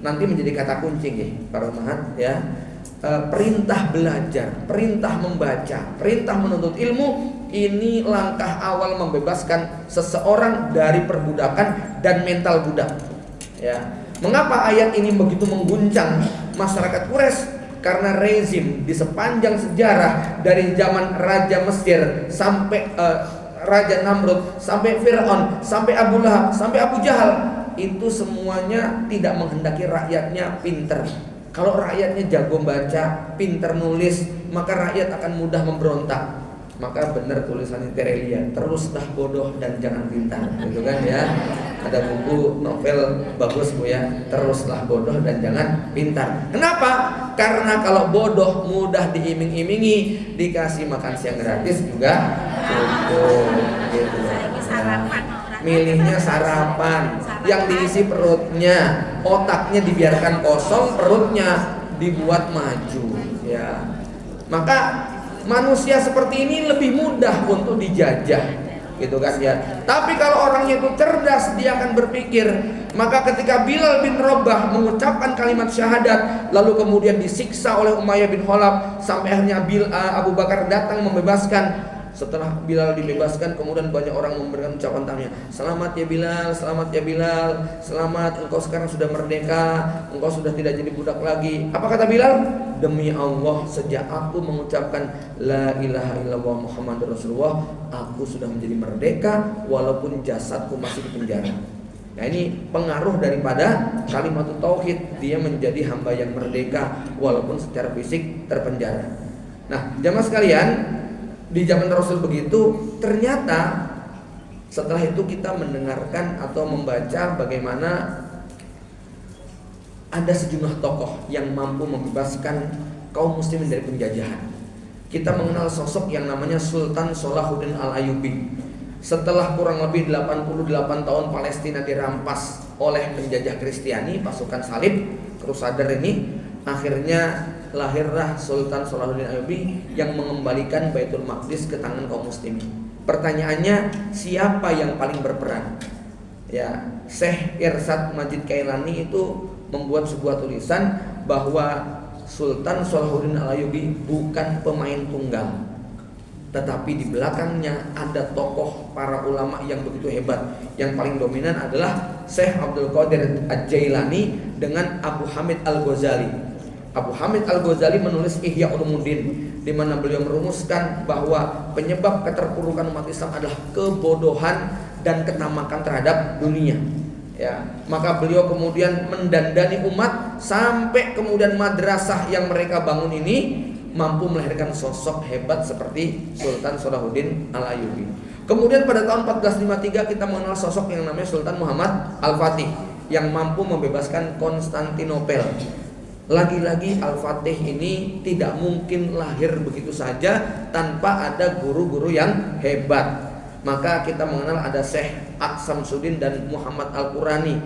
nanti menjadi kata kunci ya, para umat ya. Perintah belajar, perintah membaca, perintah menuntut ilmu, ini langkah awal membebaskan seseorang dari perbudakan dan mental budak. Ya. Mengapa ayat ini begitu mengguncang masyarakat Quraisy? karena rezim di sepanjang sejarah dari zaman Raja Mesir sampai Raja Namrud, sampai Fir'aun, sampai Abu Lahab, sampai Abu Jahal, itu semuanya tidak menghendaki rakyatnya pinter. Kalau rakyatnya jago baca, pinter nulis, maka rakyat akan mudah memberontak. Maka benar tulisan Terelia, teruslah bodoh dan jangan pintar, gitu kan ya. Ada buku novel bagus Bu ya, teruslah bodoh dan jangan pintar. Kenapa? Karena kalau bodoh mudah diiming-imingi, dikasih makan siang gratis juga cukup, gitu. Milihnya sarapan, yang diisi perutnya, otaknya dibiarkan kosong, perutnya dibuat maju, ya. Maka manusia seperti ini lebih mudah untuk dijajah, gitu kan ya. Tapi kalau orangnya itu cerdas, dia akan berpikir. Maka ketika Bilal bin Rabah mengucapkan kalimat syahadat, lalu kemudian disiksa oleh Umayyah bin Khalaf, sampai akhirnya Abu Bakar datang membebaskan. Setelah Bilal dibebaskan, kemudian banyak orang memberikan ucapan tahniah. Selamat ya Bilal, selamat ya Bilal, selamat, engkau sekarang sudah merdeka, engkau sudah tidak jadi budak lagi. Apa kata Bilal? Demi Allah, sejak aku mengucapkan La ilaha illallah Muhammadur Rasulullah, aku sudah menjadi merdeka walaupun jasadku masih di penjara. Nah, ini pengaruh daripada kalimat tauhid, dia menjadi hamba yang merdeka walaupun secara fisik terpenjara. Nah, jamaah sekalian, di zaman Rasul begitu, ternyata setelah itu kita mendengarkan atau membaca bagaimana ada sejumlah tokoh yang mampu membebaskan kaum muslimin dari penjajahan. Kita mengenal sosok yang namanya Sultan Salahuddin Al-Ayyubi. Setelah kurang lebih 88 tahun Palestina dirampas oleh penjajah Kristiani, pasukan salib, Crusader ini, akhirnya lahirlah Sultan Salahuddin Ayyubi yang mengembalikan Baitul Maqdis ke tangan kaum muslimin. Pertanyaannya, siapa yang paling berperan? Ya, Syekh Irsyad Majid Kailani itu membuat sebuah tulisan bahwa Sultan Salahuddin Al-Ayyubi bukan pemain tunggal, tetapi di belakangnya ada tokoh para ulama yang begitu hebat. Yang paling dominan adalah Syekh Abdul Qadir Al-Jailani dengan Abu Hamid Al-Ghazali. Abu Hamid Al-Ghazali menulis Ihya Ulumuddin, di mana beliau merumuskan bahwa penyebab keterpurukan umat Islam adalah kebodohan dan ketamakan terhadap dunia. Ya, maka beliau kemudian mendandani umat sampai kemudian madrasah yang mereka bangun ini mampu melahirkan sosok hebat seperti Sultan Salahuddin Al-Ayyubi. Kemudian pada tahun 1453 kita mengenal sosok yang namanya Sultan Muhammad Al-Fatih yang mampu membebaskan Konstantinopel. Lagi-lagi Al-Fatih ini tidak mungkin lahir begitu saja tanpa ada guru-guru yang hebat. Maka kita mengenal ada Syekh Aqsamsuddin dan Muhammad Al-Qurani,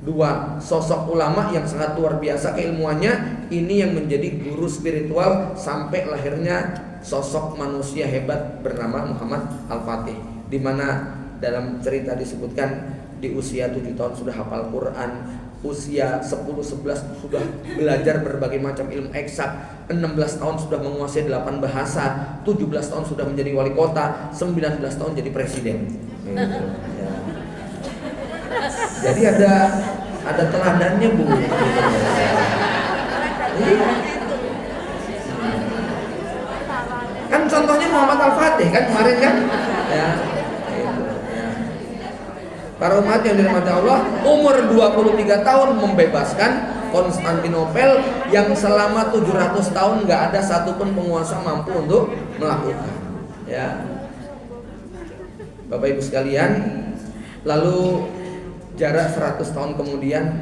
dua sosok ulama yang sangat luar biasa keilmuannya. Ini yang menjadi guru spiritual sampai lahirnya sosok manusia hebat bernama Muhammad Al-Fatih, di mana dalam cerita disebutkan di usia 7 tahun sudah hafal Quran, usia 10-11 sudah belajar berbagai macam ilmu eksak, 16 tahun sudah menguasai 8 bahasa, 17 tahun sudah menjadi wali kota, 19 tahun jadi presiden. Gitu, ya. Jadi ada teladannya Bu. Kan contohnya Muhammad Al-Fatih kan kemarin kan? Ya. Para umat yang dirahmati Allah, umur 23 tahun membebaskan Konstantinopel yang selama 700 tahun nggak ada satupun penguasa mampu untuk melakukan. Ya, Bapak Ibu sekalian, lalu jarak 100 tahun kemudian,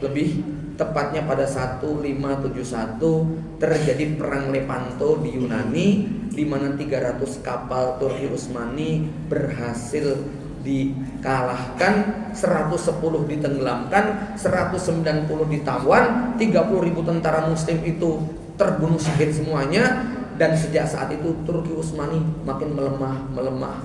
lebih tepatnya pada 1571 terjadi perang Lepanto di Yunani, di mana 300 kapal Turki Utsmani berhasil dikalahkan, 110 ditenggelamkan, 190 ditawan, 30.000 tentara muslim itu terbunuh syahid semuanya. Dan sejak saat itu Turki Utsmani makin melemah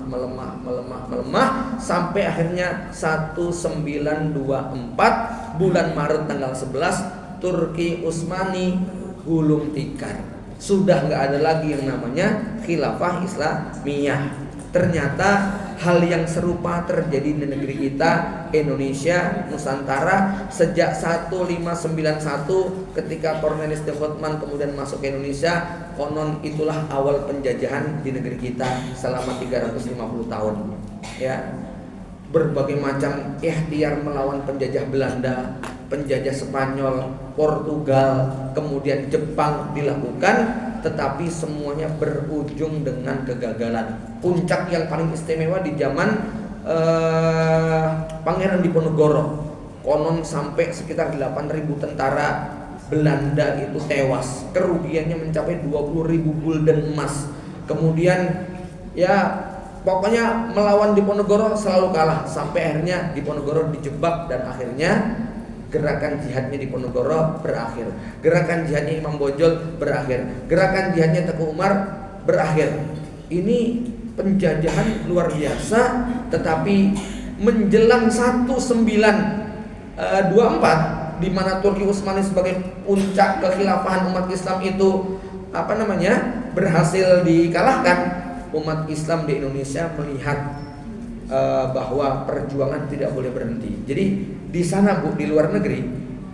sampai akhirnya 1924 bulan Maret tanggal 11 Turki Utsmani gulung tikar. Sudah nggak ada lagi yang namanya khilafah Islamiyah. Ternyata hal yang serupa terjadi di negeri kita, Indonesia, Nusantara sejak 1591 ketika Cornelis de Houtman kemudian masuk ke Indonesia. Konon itulah awal penjajahan di negeri kita selama 350 tahun. Ya, berbagai macam ikhtiar melawan penjajah Belanda, penjajah Spanyol, Portugal, kemudian Jepang dilakukan, tetapi semuanya berujung dengan kegagalan. Puncak yang paling istimewa di zaman Pangeran Diponegoro, konon sampai sekitar 8.000 tentara Belanda itu tewas, kerugiannya mencapai 20.000 gulden emas. Kemudian ya pokoknya melawan Diponegoro selalu kalah, sampai akhirnya Diponegoro dijebak dan akhirnya gerakan jihadnya Diponegoro berakhir, gerakan jihadnya Imam Bonjol berakhir, gerakan jihadnya Teguh Umar berakhir. Ini penjajahan luar biasa, tetapi menjelang 1924 di mana Turki Utsmani sebagai puncak kekhilafahan umat Islam itu berhasil dikalahkan, umat Islam di Indonesia melihat bahwa perjuangan tidak boleh berhenti. Jadi di sana Bu, di luar negeri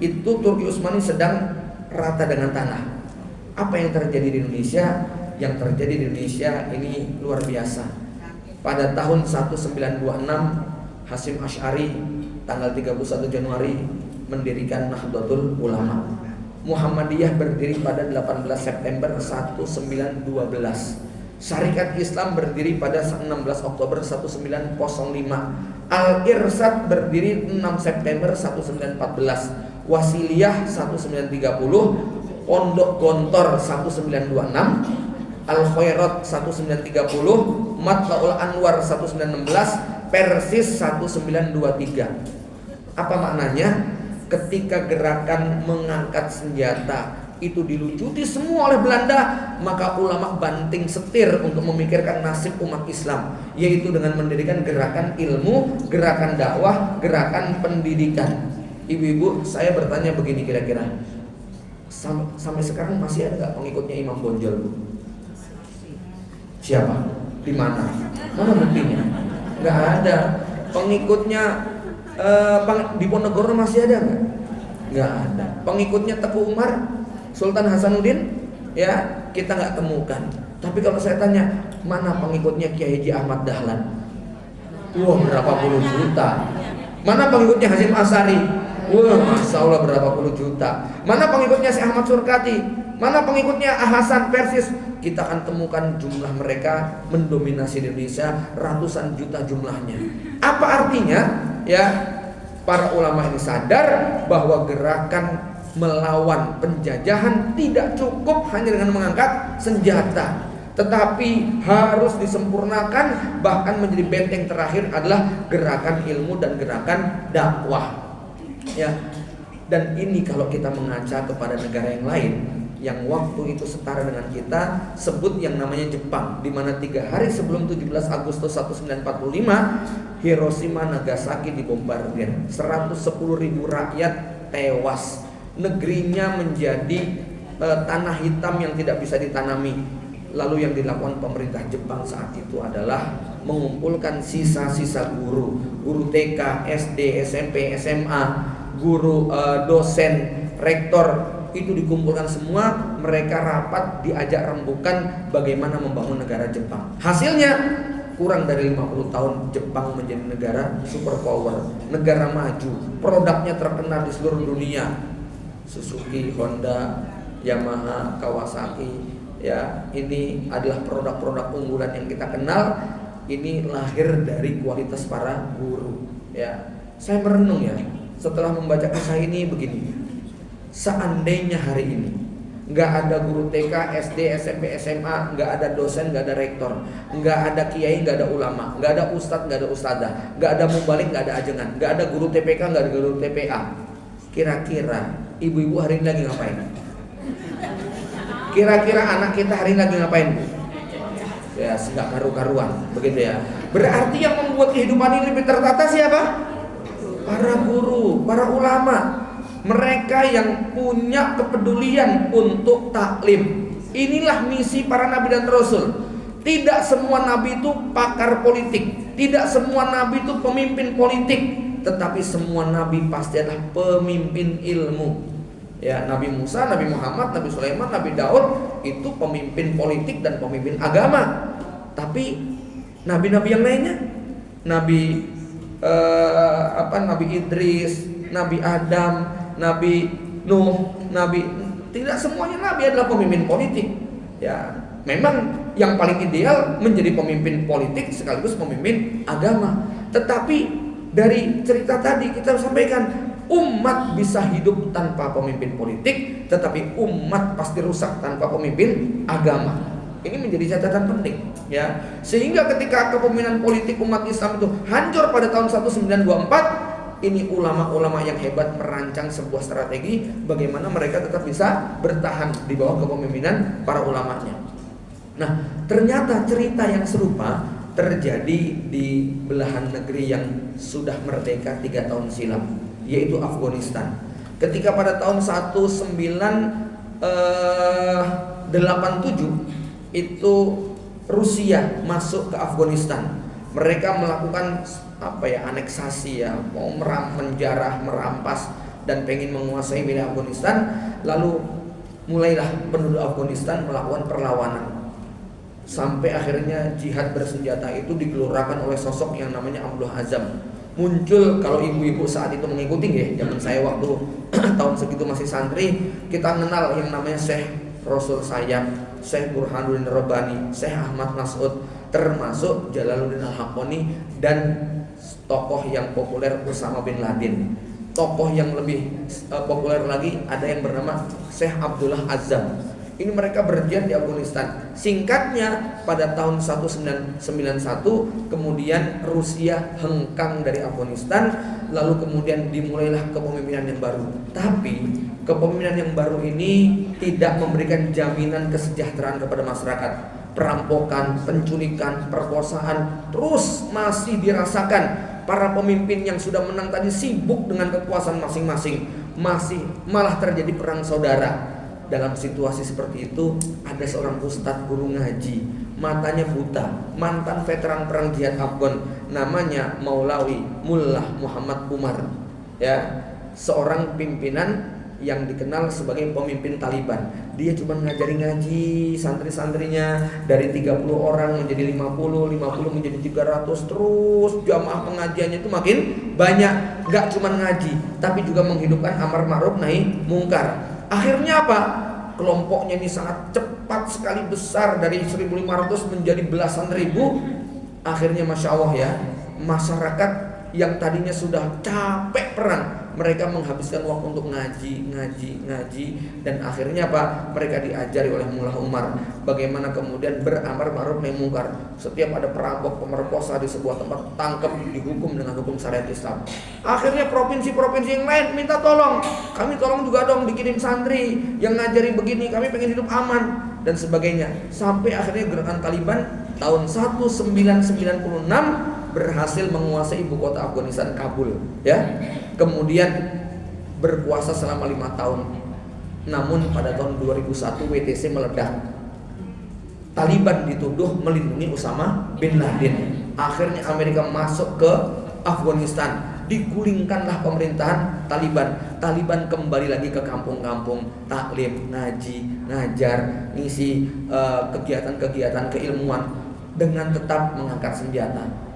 itu Turki Utsmani sedang rata dengan tanah. Apa yang terjadi di Indonesia? Yang terjadi di Indonesia ini luar biasa. Pada tahun 1926 Hasyim Asy'ari tanggal 31 Januari mendirikan Nahdlatul Ulama. Muhammadiyah berdiri pada 18 September 1912. Syarikat Islam berdiri pada 16 Oktober 1905. Al-Irsyad berdiri 6 September 1914. Wasiliyah 1930. Pondok Gontor 1926. Al-Khairat 1930. Matlaul Anwar 1916. Persis 1923. Apa maknanya? Ketika gerakan mengangkat senjata itu dilucuti semua oleh Belanda, maka ulama banting setir untuk memikirkan nasib umat Islam, yaitu dengan mendirikan gerakan ilmu, gerakan dakwah, gerakan pendidikan. Ibu-ibu, saya bertanya begini kira-kira, sampai sekarang masih ada nggak pengikutnya Imam Bonjol, Bu? Siapa? Di mana? Mana buktinya? Nggak ada. Pengikutnya Diponegoro masih ada nggak? Nggak ada. Pengikutnya Teguh Umar, Sultan Hasanuddin, ya kita nggak temukan. Tapi kalau saya tanya, mana pengikutnya Kiai Haji Ahmad Dahlan? Wah, berapa puluh juta. Mana pengikutnya Hasyim Asy'ari? Wah, masya Allah berapa puluh juta. Mana pengikutnya Syekh Ahmad Surkati? Mana pengikutnya Hasan Persis? Kita akan temukan jumlah mereka mendominasi di Indonesia, ratusan juta jumlahnya. Apa artinya? Ya, para ulama ini sadar bahwa gerakan melawan penjajahan tidak cukup hanya dengan mengangkat senjata, tetapi harus disempurnakan, bahkan menjadi benteng terakhir adalah gerakan ilmu dan gerakan dakwah. Ya, dan ini kalau kita mengaca kepada negara yang lain yang waktu itu setara dengan kita, sebut yang namanya Jepang, di mana 3 hari sebelum 17 Agustus 1945 Hiroshima Nagasaki dibombardir, 110.000 rakyat tewas, negerinya menjadi tanah hitam yang tidak bisa ditanami. Lalu yang dilakukan pemerintah Jepang saat itu adalah mengumpulkan sisa-sisa guru TK, SD, SMP, SMA, guru, dosen, rektor, itu dikumpulkan semua, mereka rapat, diajak rembukan bagaimana membangun negara Jepang. Hasilnya kurang dari 50 tahun Jepang menjadi negara superpower, negara maju, produknya terkenal di seluruh dunia. Suzuki, Honda, Yamaha, Kawasaki, ya ini adalah produk-produk unggulan yang kita kenal. Ini lahir dari kualitas para guru. Ya, saya merenung ya setelah membaca kisah ini begini. Seandainya hari ini nggak ada guru TK, SD, SMP, SMA, nggak ada dosen, nggak ada rektor, nggak ada kiai, nggak ada ulama, nggak ada ustadz, nggak ada ustadzah, nggak ada mubalik, nggak ada ajengan, nggak ada guru TPK, nggak ada guru TPA, kira-kira ibu-ibu hari ini lagi ngapain? Kira-kira anak kita hari ini lagi ngapain, Bu? Ya, nggak karu-karuan, begitu ya. Berarti yang membuat kehidupan ini lebih tertata siapa? Para guru, para ulama. Mereka yang punya kepedulian untuk taklim. Inilah misi para nabi dan rasul. Tidak semua nabi itu pakar politik, tidak semua nabi itu pemimpin politik, tetapi semua nabi pasti adalah pemimpin ilmu. Ya, Nabi Musa, Nabi Muhammad, Nabi Sulaiman, Nabi Daud itu pemimpin politik dan pemimpin agama. Tapi nabi-nabi yang lainnya, Nabi Nabi Idris, Nabi Adam, Nabi Nuh, tidak semuanya nabi adalah pemimpin politik. Ya, memang yang paling ideal menjadi pemimpin politik sekaligus pemimpin agama. Tetapi dari cerita tadi kita sampaikan, umat bisa hidup tanpa pemimpin politik, tetapi umat pasti rusak tanpa pemimpin agama. Ini menjadi catatan penting, ya. Sehingga ketika kepemimpinan politik umat Islam itu hancur pada tahun 1924, ini ulama-ulama yang hebat merancang sebuah strategi bagaimana mereka tetap bisa bertahan di bawah kepemimpinan para ulamanya. Nah, ternyata cerita yang serupa terjadi di belahan negeri yang sudah merdeka 3 tahun silam, yaitu Afghanistan. Ketika pada tahun 1987 itu Rusia masuk ke Afghanistan. Mereka melakukan aneksasi, ya, mau menjarah, merampas dan pengen menguasai wilayah Afghanistan. Lalu mulailah penduduk Afghanistan melakukan perlawanan. Sampai akhirnya jihad bersenjata itu digelorakan oleh sosok yang namanya Abdullah Azam. Muncul, kalau ibu-ibu saat itu mengikuti, ya, zaman saya waktu tahun segitu masih santri, kita kenal yang namanya Syekh Rasul Sayyaf, Syekh Burhanuddin Rabbani, Syekh Ahmad Mas'ud, termasuk Jalaluddin Al-Haqqani, dan tokoh yang populer Usama bin Laden. Tokoh yang lebih populer lagi ada yang bernama Syekh Abdullah Azam. Ini mereka berjihad di Afghanistan. Singkatnya, pada tahun 1991 kemudian Rusia hengkang dari Afghanistan. Lalu kemudian dimulailah kepemimpinan yang baru. Tapi kepemimpinan yang baru ini tidak memberikan jaminan kesejahteraan kepada masyarakat. Perampokan, penculikan, perkosaan terus masih dirasakan. Para pemimpin yang sudah menang tadi sibuk dengan kekuasaan masing-masing. Masih malah terjadi perang saudara. Dalam situasi seperti itu, ada seorang ustadz guru ngaji, matanya buta, mantan veteran perang jihad Afgan, namanya Maulawi Mullah Muhammad Umar, ya, seorang pimpinan yang dikenal sebagai pemimpin Taliban. Dia cuma ngajari ngaji santri-santrinya, dari 30 orang menjadi 50 menjadi 300, terus jamaah pengajiannya itu makin banyak. Gak cuma ngaji, tapi juga menghidupkan amar ma'ruf nahi mungkar. Akhirnya apa? Kelompoknya ini sangat cepat sekali besar, dari 1.500 menjadi belasan ribu. Akhirnya Masya Allah, ya, masyarakat yang tadinya sudah capek perang, mereka menghabiskan waktu untuk ngaji. Dan akhirnya apa? Mereka diajari oleh Mullah Umar bagaimana kemudian beramar ma'ruf nahi mungkar. Setiap ada perampok, pemerkosa di sebuah tempat, tangkap, dihukum dengan hukum syariat Islam. Akhirnya provinsi-provinsi yang lain minta tolong, kami tolong juga dong dikirim santri yang ngajari begini, kami pengen hidup aman dan sebagainya. Sampai akhirnya gerakan Taliban tahun 1996 berhasil menguasai ibu kota Afghanistan, Kabul, ya. Kemudian berkuasa selama 5 tahun. Namun pada tahun 2001 WTC meledak. Taliban dituduh melindungi Usama bin Laden. Akhirnya Amerika masuk ke Afghanistan, digulingkanlah pemerintahan Taliban. Taliban kembali lagi ke kampung-kampung, taklim, ngaji, ngajar, ngisi kegiatan-kegiatan keilmuan dengan tetap mengangkat senjata.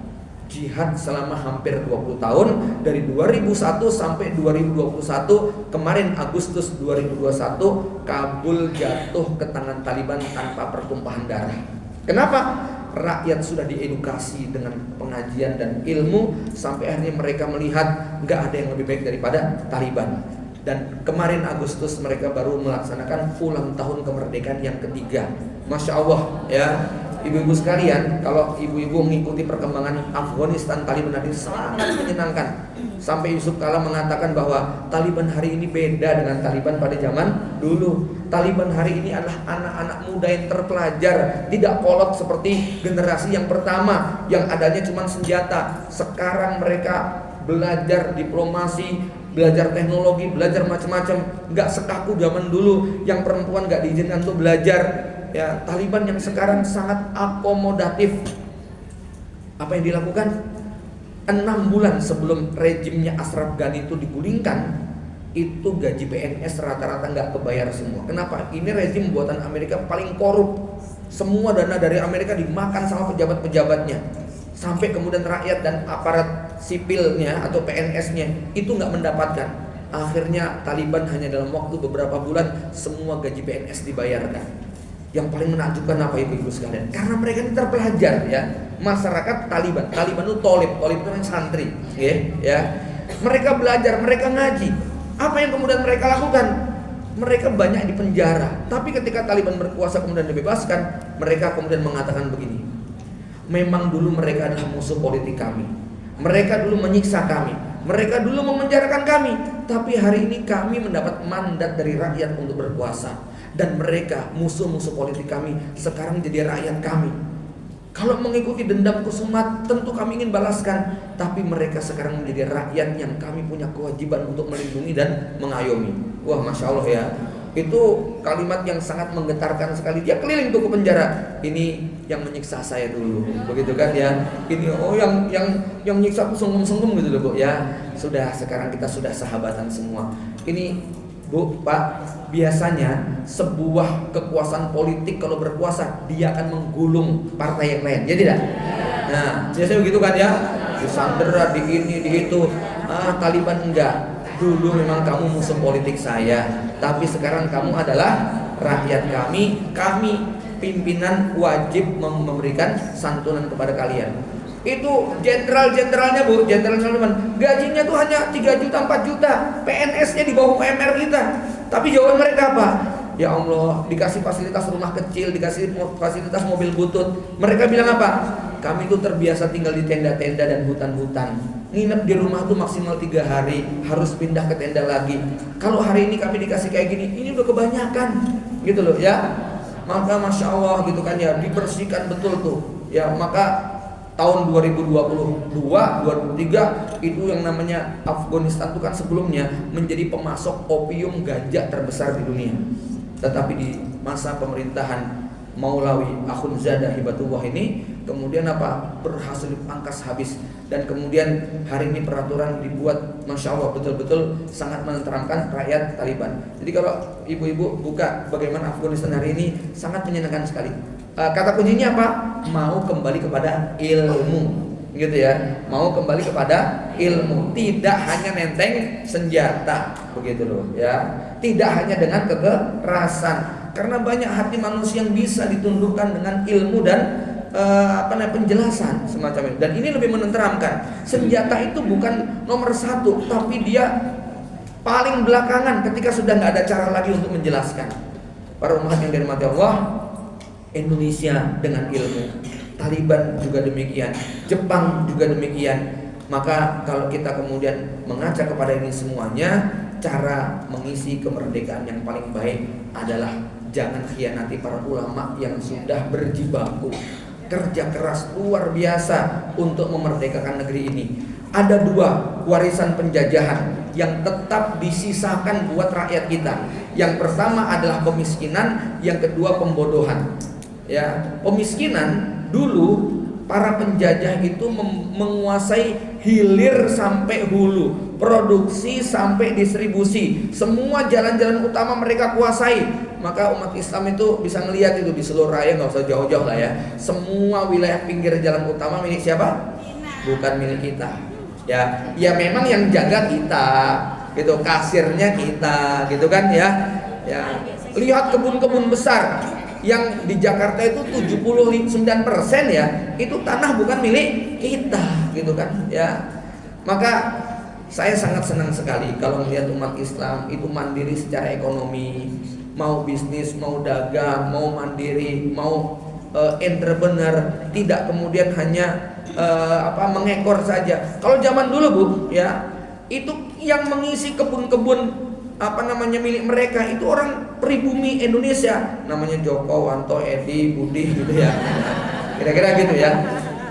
Jihad selama hampir 20 tahun, dari 2001 sampai 2021. Kemarin Agustus 2021 Kabul jatuh ke tangan Taliban tanpa pertumpahan darah. Kenapa? Rakyat sudah diedukasi dengan pengajian dan ilmu, sampai akhirnya mereka melihat gak ada yang lebih baik daripada Taliban. Dan kemarin Agustus mereka baru melaksanakan ulang tahun kemerdekaan yang ketiga. Masya Allah, ya. Ibu-ibu sekalian, kalau ibu-ibu mengikuti perkembangan Afghanistan, Taliban ini sangat menyenangkan. Sampai Yusuf Kala mengatakan bahwa Taliban hari ini beda dengan Taliban pada zaman dulu. Taliban hari ini adalah anak-anak muda yang terpelajar, tidak kolot seperti generasi yang pertama yang adanya cuma senjata. Sekarang mereka belajar diplomasi, belajar teknologi, belajar macam-macam, nggak sekaku zaman dulu yang perempuan nggak diizinkan untuk belajar. Ya, Taliban yang sekarang sangat akomodatif. Apa yang dilakukan? 6 bulan sebelum rejimnya Ashraf Ghani itu digulingkan, itu gaji PNS rata-rata nggak kebayar semua. Kenapa? Ini rezim buatan Amerika paling korup. Semua dana dari Amerika dimakan sama pejabat-pejabatnya, sampai kemudian rakyat dan aparat sipilnya atau PNS-nya itu nggak mendapatkan. Akhirnya Taliban hanya dalam waktu beberapa bulan semua gaji PNS dibayarkan. Yang paling menakjubkan apa ibu-ibu sekalian? Karena mereka ini terpelajar ya. Masyarakat Taliban itu tolib itu yang santri, ya. Mereka belajar, mereka ngaji. Apa yang kemudian mereka lakukan? Mereka banyak di penjara. Tapi ketika Taliban berkuasa kemudian dibebaskan, mereka kemudian mengatakan begini: memang dulu mereka adalah musuh politik kami, mereka dulu menyiksa kami, mereka dulu memenjarakan kami, tapi hari ini kami mendapat mandat dari rakyat untuk berkuasa. Dan mereka musuh-musuh politik kami sekarang jadi rakyat kami. Kalau mengikuti dendam kusumat, tentu kami ingin balaskan. Tapi mereka sekarang menjadi rakyat yang kami punya kewajiban untuk melindungi dan mengayomi. Wah, Masya Allah ya. Itu kalimat yang sangat menggetarkan sekali. Dia keliling tuh ke penjara. Ini yang menyiksa saya dulu, begitu kan ya. Ini yang nyiksa aku sungkem-sungkem gitu loh Bu ya. Sudah, sekarang kita sudah sahabatan semua. Ini Bu, Pak, biasanya sebuah kekuasaan politik kalau berkuasa dia akan menggulung partai yang lain, ya tidak? Nah, biasanya begitu kan ya, disandera, di ini, di itu. Taliban enggak. Dulu memang kamu musuh politik saya, tapi sekarang kamu adalah rakyat kami. Kami pimpinan wajib memberikan santunan kepada kalian. Itu jenderal-jenderalnya Bu, jenderal-jenderal gajinya tuh hanya 3 juta, 4 juta. PNS-nya di bawah UMR kita. Tapi jawaban mereka apa? Ya Allah, dikasih fasilitas rumah kecil, dikasih fasilitas mobil butut. Mereka bilang apa? Kami tuh terbiasa tinggal di tenda-tenda dan hutan-hutan. Nginep di rumah tuh maksimal 3 hari, harus pindah ke tenda lagi. Kalau hari ini kami dikasih kayak gini, ini udah kebanyakan, gitu loh ya. Maka Masya Allah gitu kan ya, dibersihkan betul tuh. Ya, maka tahun 2022, 2023 itu yang namanya Afghanistan itu kan sebelumnya menjadi pemasok opium ganja terbesar di dunia. Tetapi di masa pemerintahan Maulawi Akhundzada Hibatullah ini kemudian apa? Berhasil dipangkas habis. Dan kemudian hari ini peraturan dibuat, Masya Allah, betul-betul sangat menenteramkan rakyat Taliban. Jadi kalau ibu-ibu buka bagaimana Afghanistan hari ini, sangat menyenangkan sekali. Kata kuncinya apa? Mau kembali kepada ilmu, gitu ya. Mau kembali kepada ilmu, tidak hanya nenteng senjata, begitu loh ya. Tidak hanya dengan kekerasan, karena banyak hati manusia yang bisa ditundukkan dengan ilmu dan penjelasan semacam itu. Dan ini lebih menenteramkan. Senjata itu bukan nomor 1, tapi dia paling belakangan ketika sudah nggak ada cara lagi untuk menjelaskan. Para umat yang dirahmati Allah, Indonesia dengan ilmu, Taliban juga demikian, Jepang juga demikian. Maka kalau kita kemudian mengaca kepada ini semuanya, cara mengisi kemerdekaan yang paling baik adalah jangan khianati para ulama yang sudah berjibaku kerja keras luar biasa untuk memerdekakan negeri ini. Ada 2 warisan penjajahan yang tetap disisakan buat rakyat kita. Yang pertama adalah kemiskinan, yang kedua pembodohan. Ya, pemiskinan dulu para penjajah itu menguasai hilir sampai hulu, produksi sampai distribusi, semua jalan-jalan utama mereka kuasai. Maka umat Islam itu bisa ngelihat itu di seluruh raya, nggak usah jauh-jauh lah ya. Semua wilayah pinggir jalan utama milik siapa? Bukan milik kita. Ya memang yang jaga kita, gitu, kasirnya kita, gitu kan ya. Ya, lihat kebun-kebun besar yang di Jakarta itu 79% ya, itu tanah bukan milik kita, gitu kan ya. Maka saya sangat senang sekali kalau melihat umat Islam itu mandiri secara ekonomi, mau bisnis, mau dagang, mau mandiri, mau entrepreneur, tidak kemudian hanya mengekor saja. Kalau zaman dulu Bu ya, itu yang mengisi kebun-kebun milik mereka itu orang pribumi Indonesia, namanya Joko, Wanto, Edi, Budi gitu ya. Kira-kira gitu ya.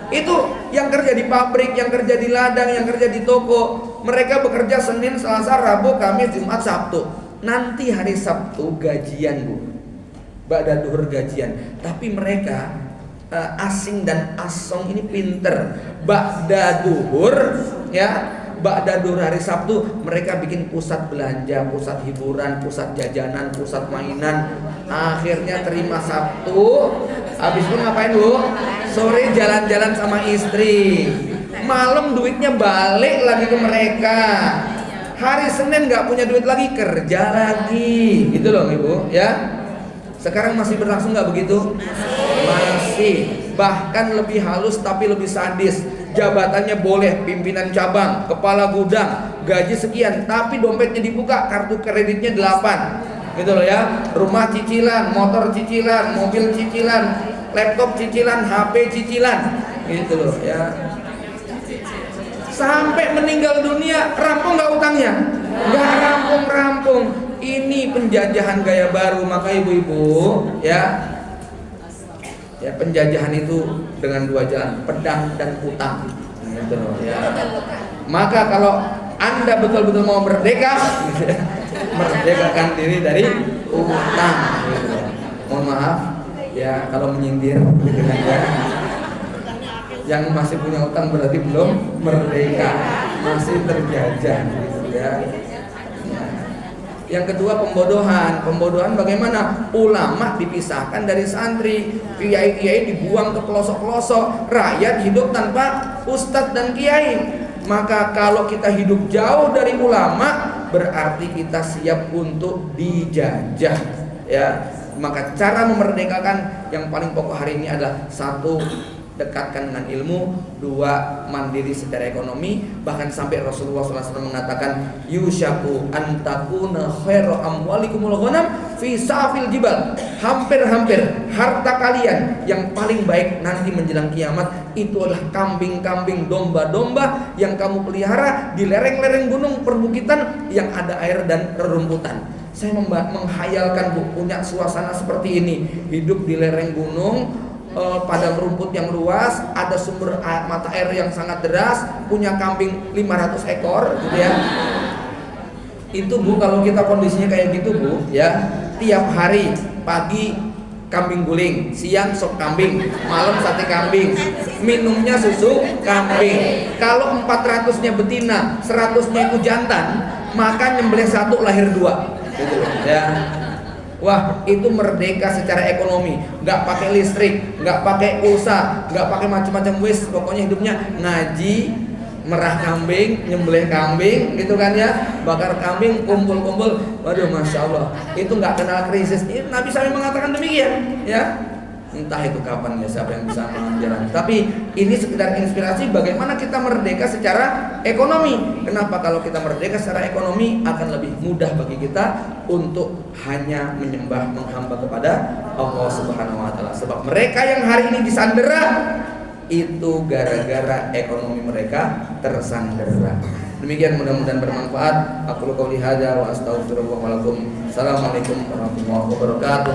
Itu yang kerja di pabrik, yang kerja di ladang, yang kerja di toko, mereka bekerja Senin, Selasa, Rabu, Kamis, Jumat, Sabtu. Nanti hari Sabtu gajian, Bu. Ba'da duhur gajian. Tapi mereka asing dan asong ini pinter. Ba'da duhur ya, ba'da duhur hari Sabtu mereka bikin pusat belanja, pusat hiburan, pusat jajanan, pusat mainan. Akhirnya terima Sabtu, habis itu ngapain, Bu? Sore jalan-jalan sama istri. Malam duitnya balik lagi ke mereka. Hari Senin nggak punya duit lagi, kerja lagi, gitu loh Ibu ya. Sekarang masih berlangsung nggak begitu? Masih. Bahkan lebih halus tapi lebih sadis. Jabatannya boleh pimpinan cabang, kepala gudang, gaji sekian, tapi dompetnya dibuka, kartu kreditnya 8, gitu loh ya. Rumah cicilan, motor cicilan, mobil cicilan, laptop cicilan, HP cicilan, gitu loh ya. Sampai meninggal dunia rampung nggak utangnya? Nggak rampung-rampung. Ini penjajahan gaya baru. Maka ibu-ibu ya, penjajahan itu dengan dua jalan, pedang dan utang, gitu loh ya. Maka kalau Anda betul-betul mau merdeka, merdekakan diri dari utang, gitu. Mohon maaf ya kalau menyindir, gitu kan ya. Yang masih punya utang berarti belum merdeka, masih terjajah, gitu ya. Yang kedua pembodohan bagaimana? Ulama dipisahkan dari santri, kiai-kiai dibuang ke pelosok-pelosok, rakyat hidup tanpa ustadz dan kiai. Maka kalau kita hidup jauh dari ulama, berarti kita siap untuk dijajah ya. Maka cara memerdekakan yang paling pokok hari ini adalah satu, dekatkan dengan ilmu. Dua, mandiri secara ekonomi. Bahkan sampai Rasulullah SAW mengatakan, yushaku antakuna khairu amwalikumul ghanam fi safil jibal. Hampir-hampir harta kalian yang paling baik nanti menjelang kiamat itu adalah kambing-kambing, domba-domba yang kamu pelihara di lereng-lereng gunung perbukitan yang ada air dan rerumputan. Saya menghayalkan, Bu, punya suasana seperti ini, hidup di lereng gunung, padang rumput yang luas, ada sumber mata air yang sangat deras, punya kambing 500 ekor, gitu ya. Itu, Bu, kalau kita kondisinya kayak gitu, Bu, ya, tiap hari pagi kambing guling, siang sop kambing, malam sate kambing, minumnya susu kambing. Kalau 400-nya betina, 100-nya itu jantan, maka nyembelih 1 lahir 2, gitu ya. Wah, itu merdeka secara ekonomi, nggak pakai listrik, nggak pakai pulsa, nggak pakai macam-macam wis, pokoknya hidupnya ngaji, merah kambing, nyembelih kambing, gitu kan ya, bakar kambing, kumpul-kumpul, waduh, masya Allah, itu nggak kenal krisis. Ini Nabi SAW mengatakan demikian, ya. Entah itu kapan ya, siapa yang bisa menjalankan. Tapi ini sekedar inspirasi bagaimana kita merdeka secara ekonomi. Kenapa? Kalau kita merdeka secara ekonomi akan lebih mudah bagi kita untuk hanya menyembah, menghamba kepada Allah Subhanahu wa taala. Sebab mereka yang hari ini disandera itu gara-gara ekonomi mereka tersandera. Demikian, mudah-mudahan bermanfaat. Aku qouli hadza wa astaghfirullah wa lakum. Assalamualaikum warahmatullahi wabarakatuh.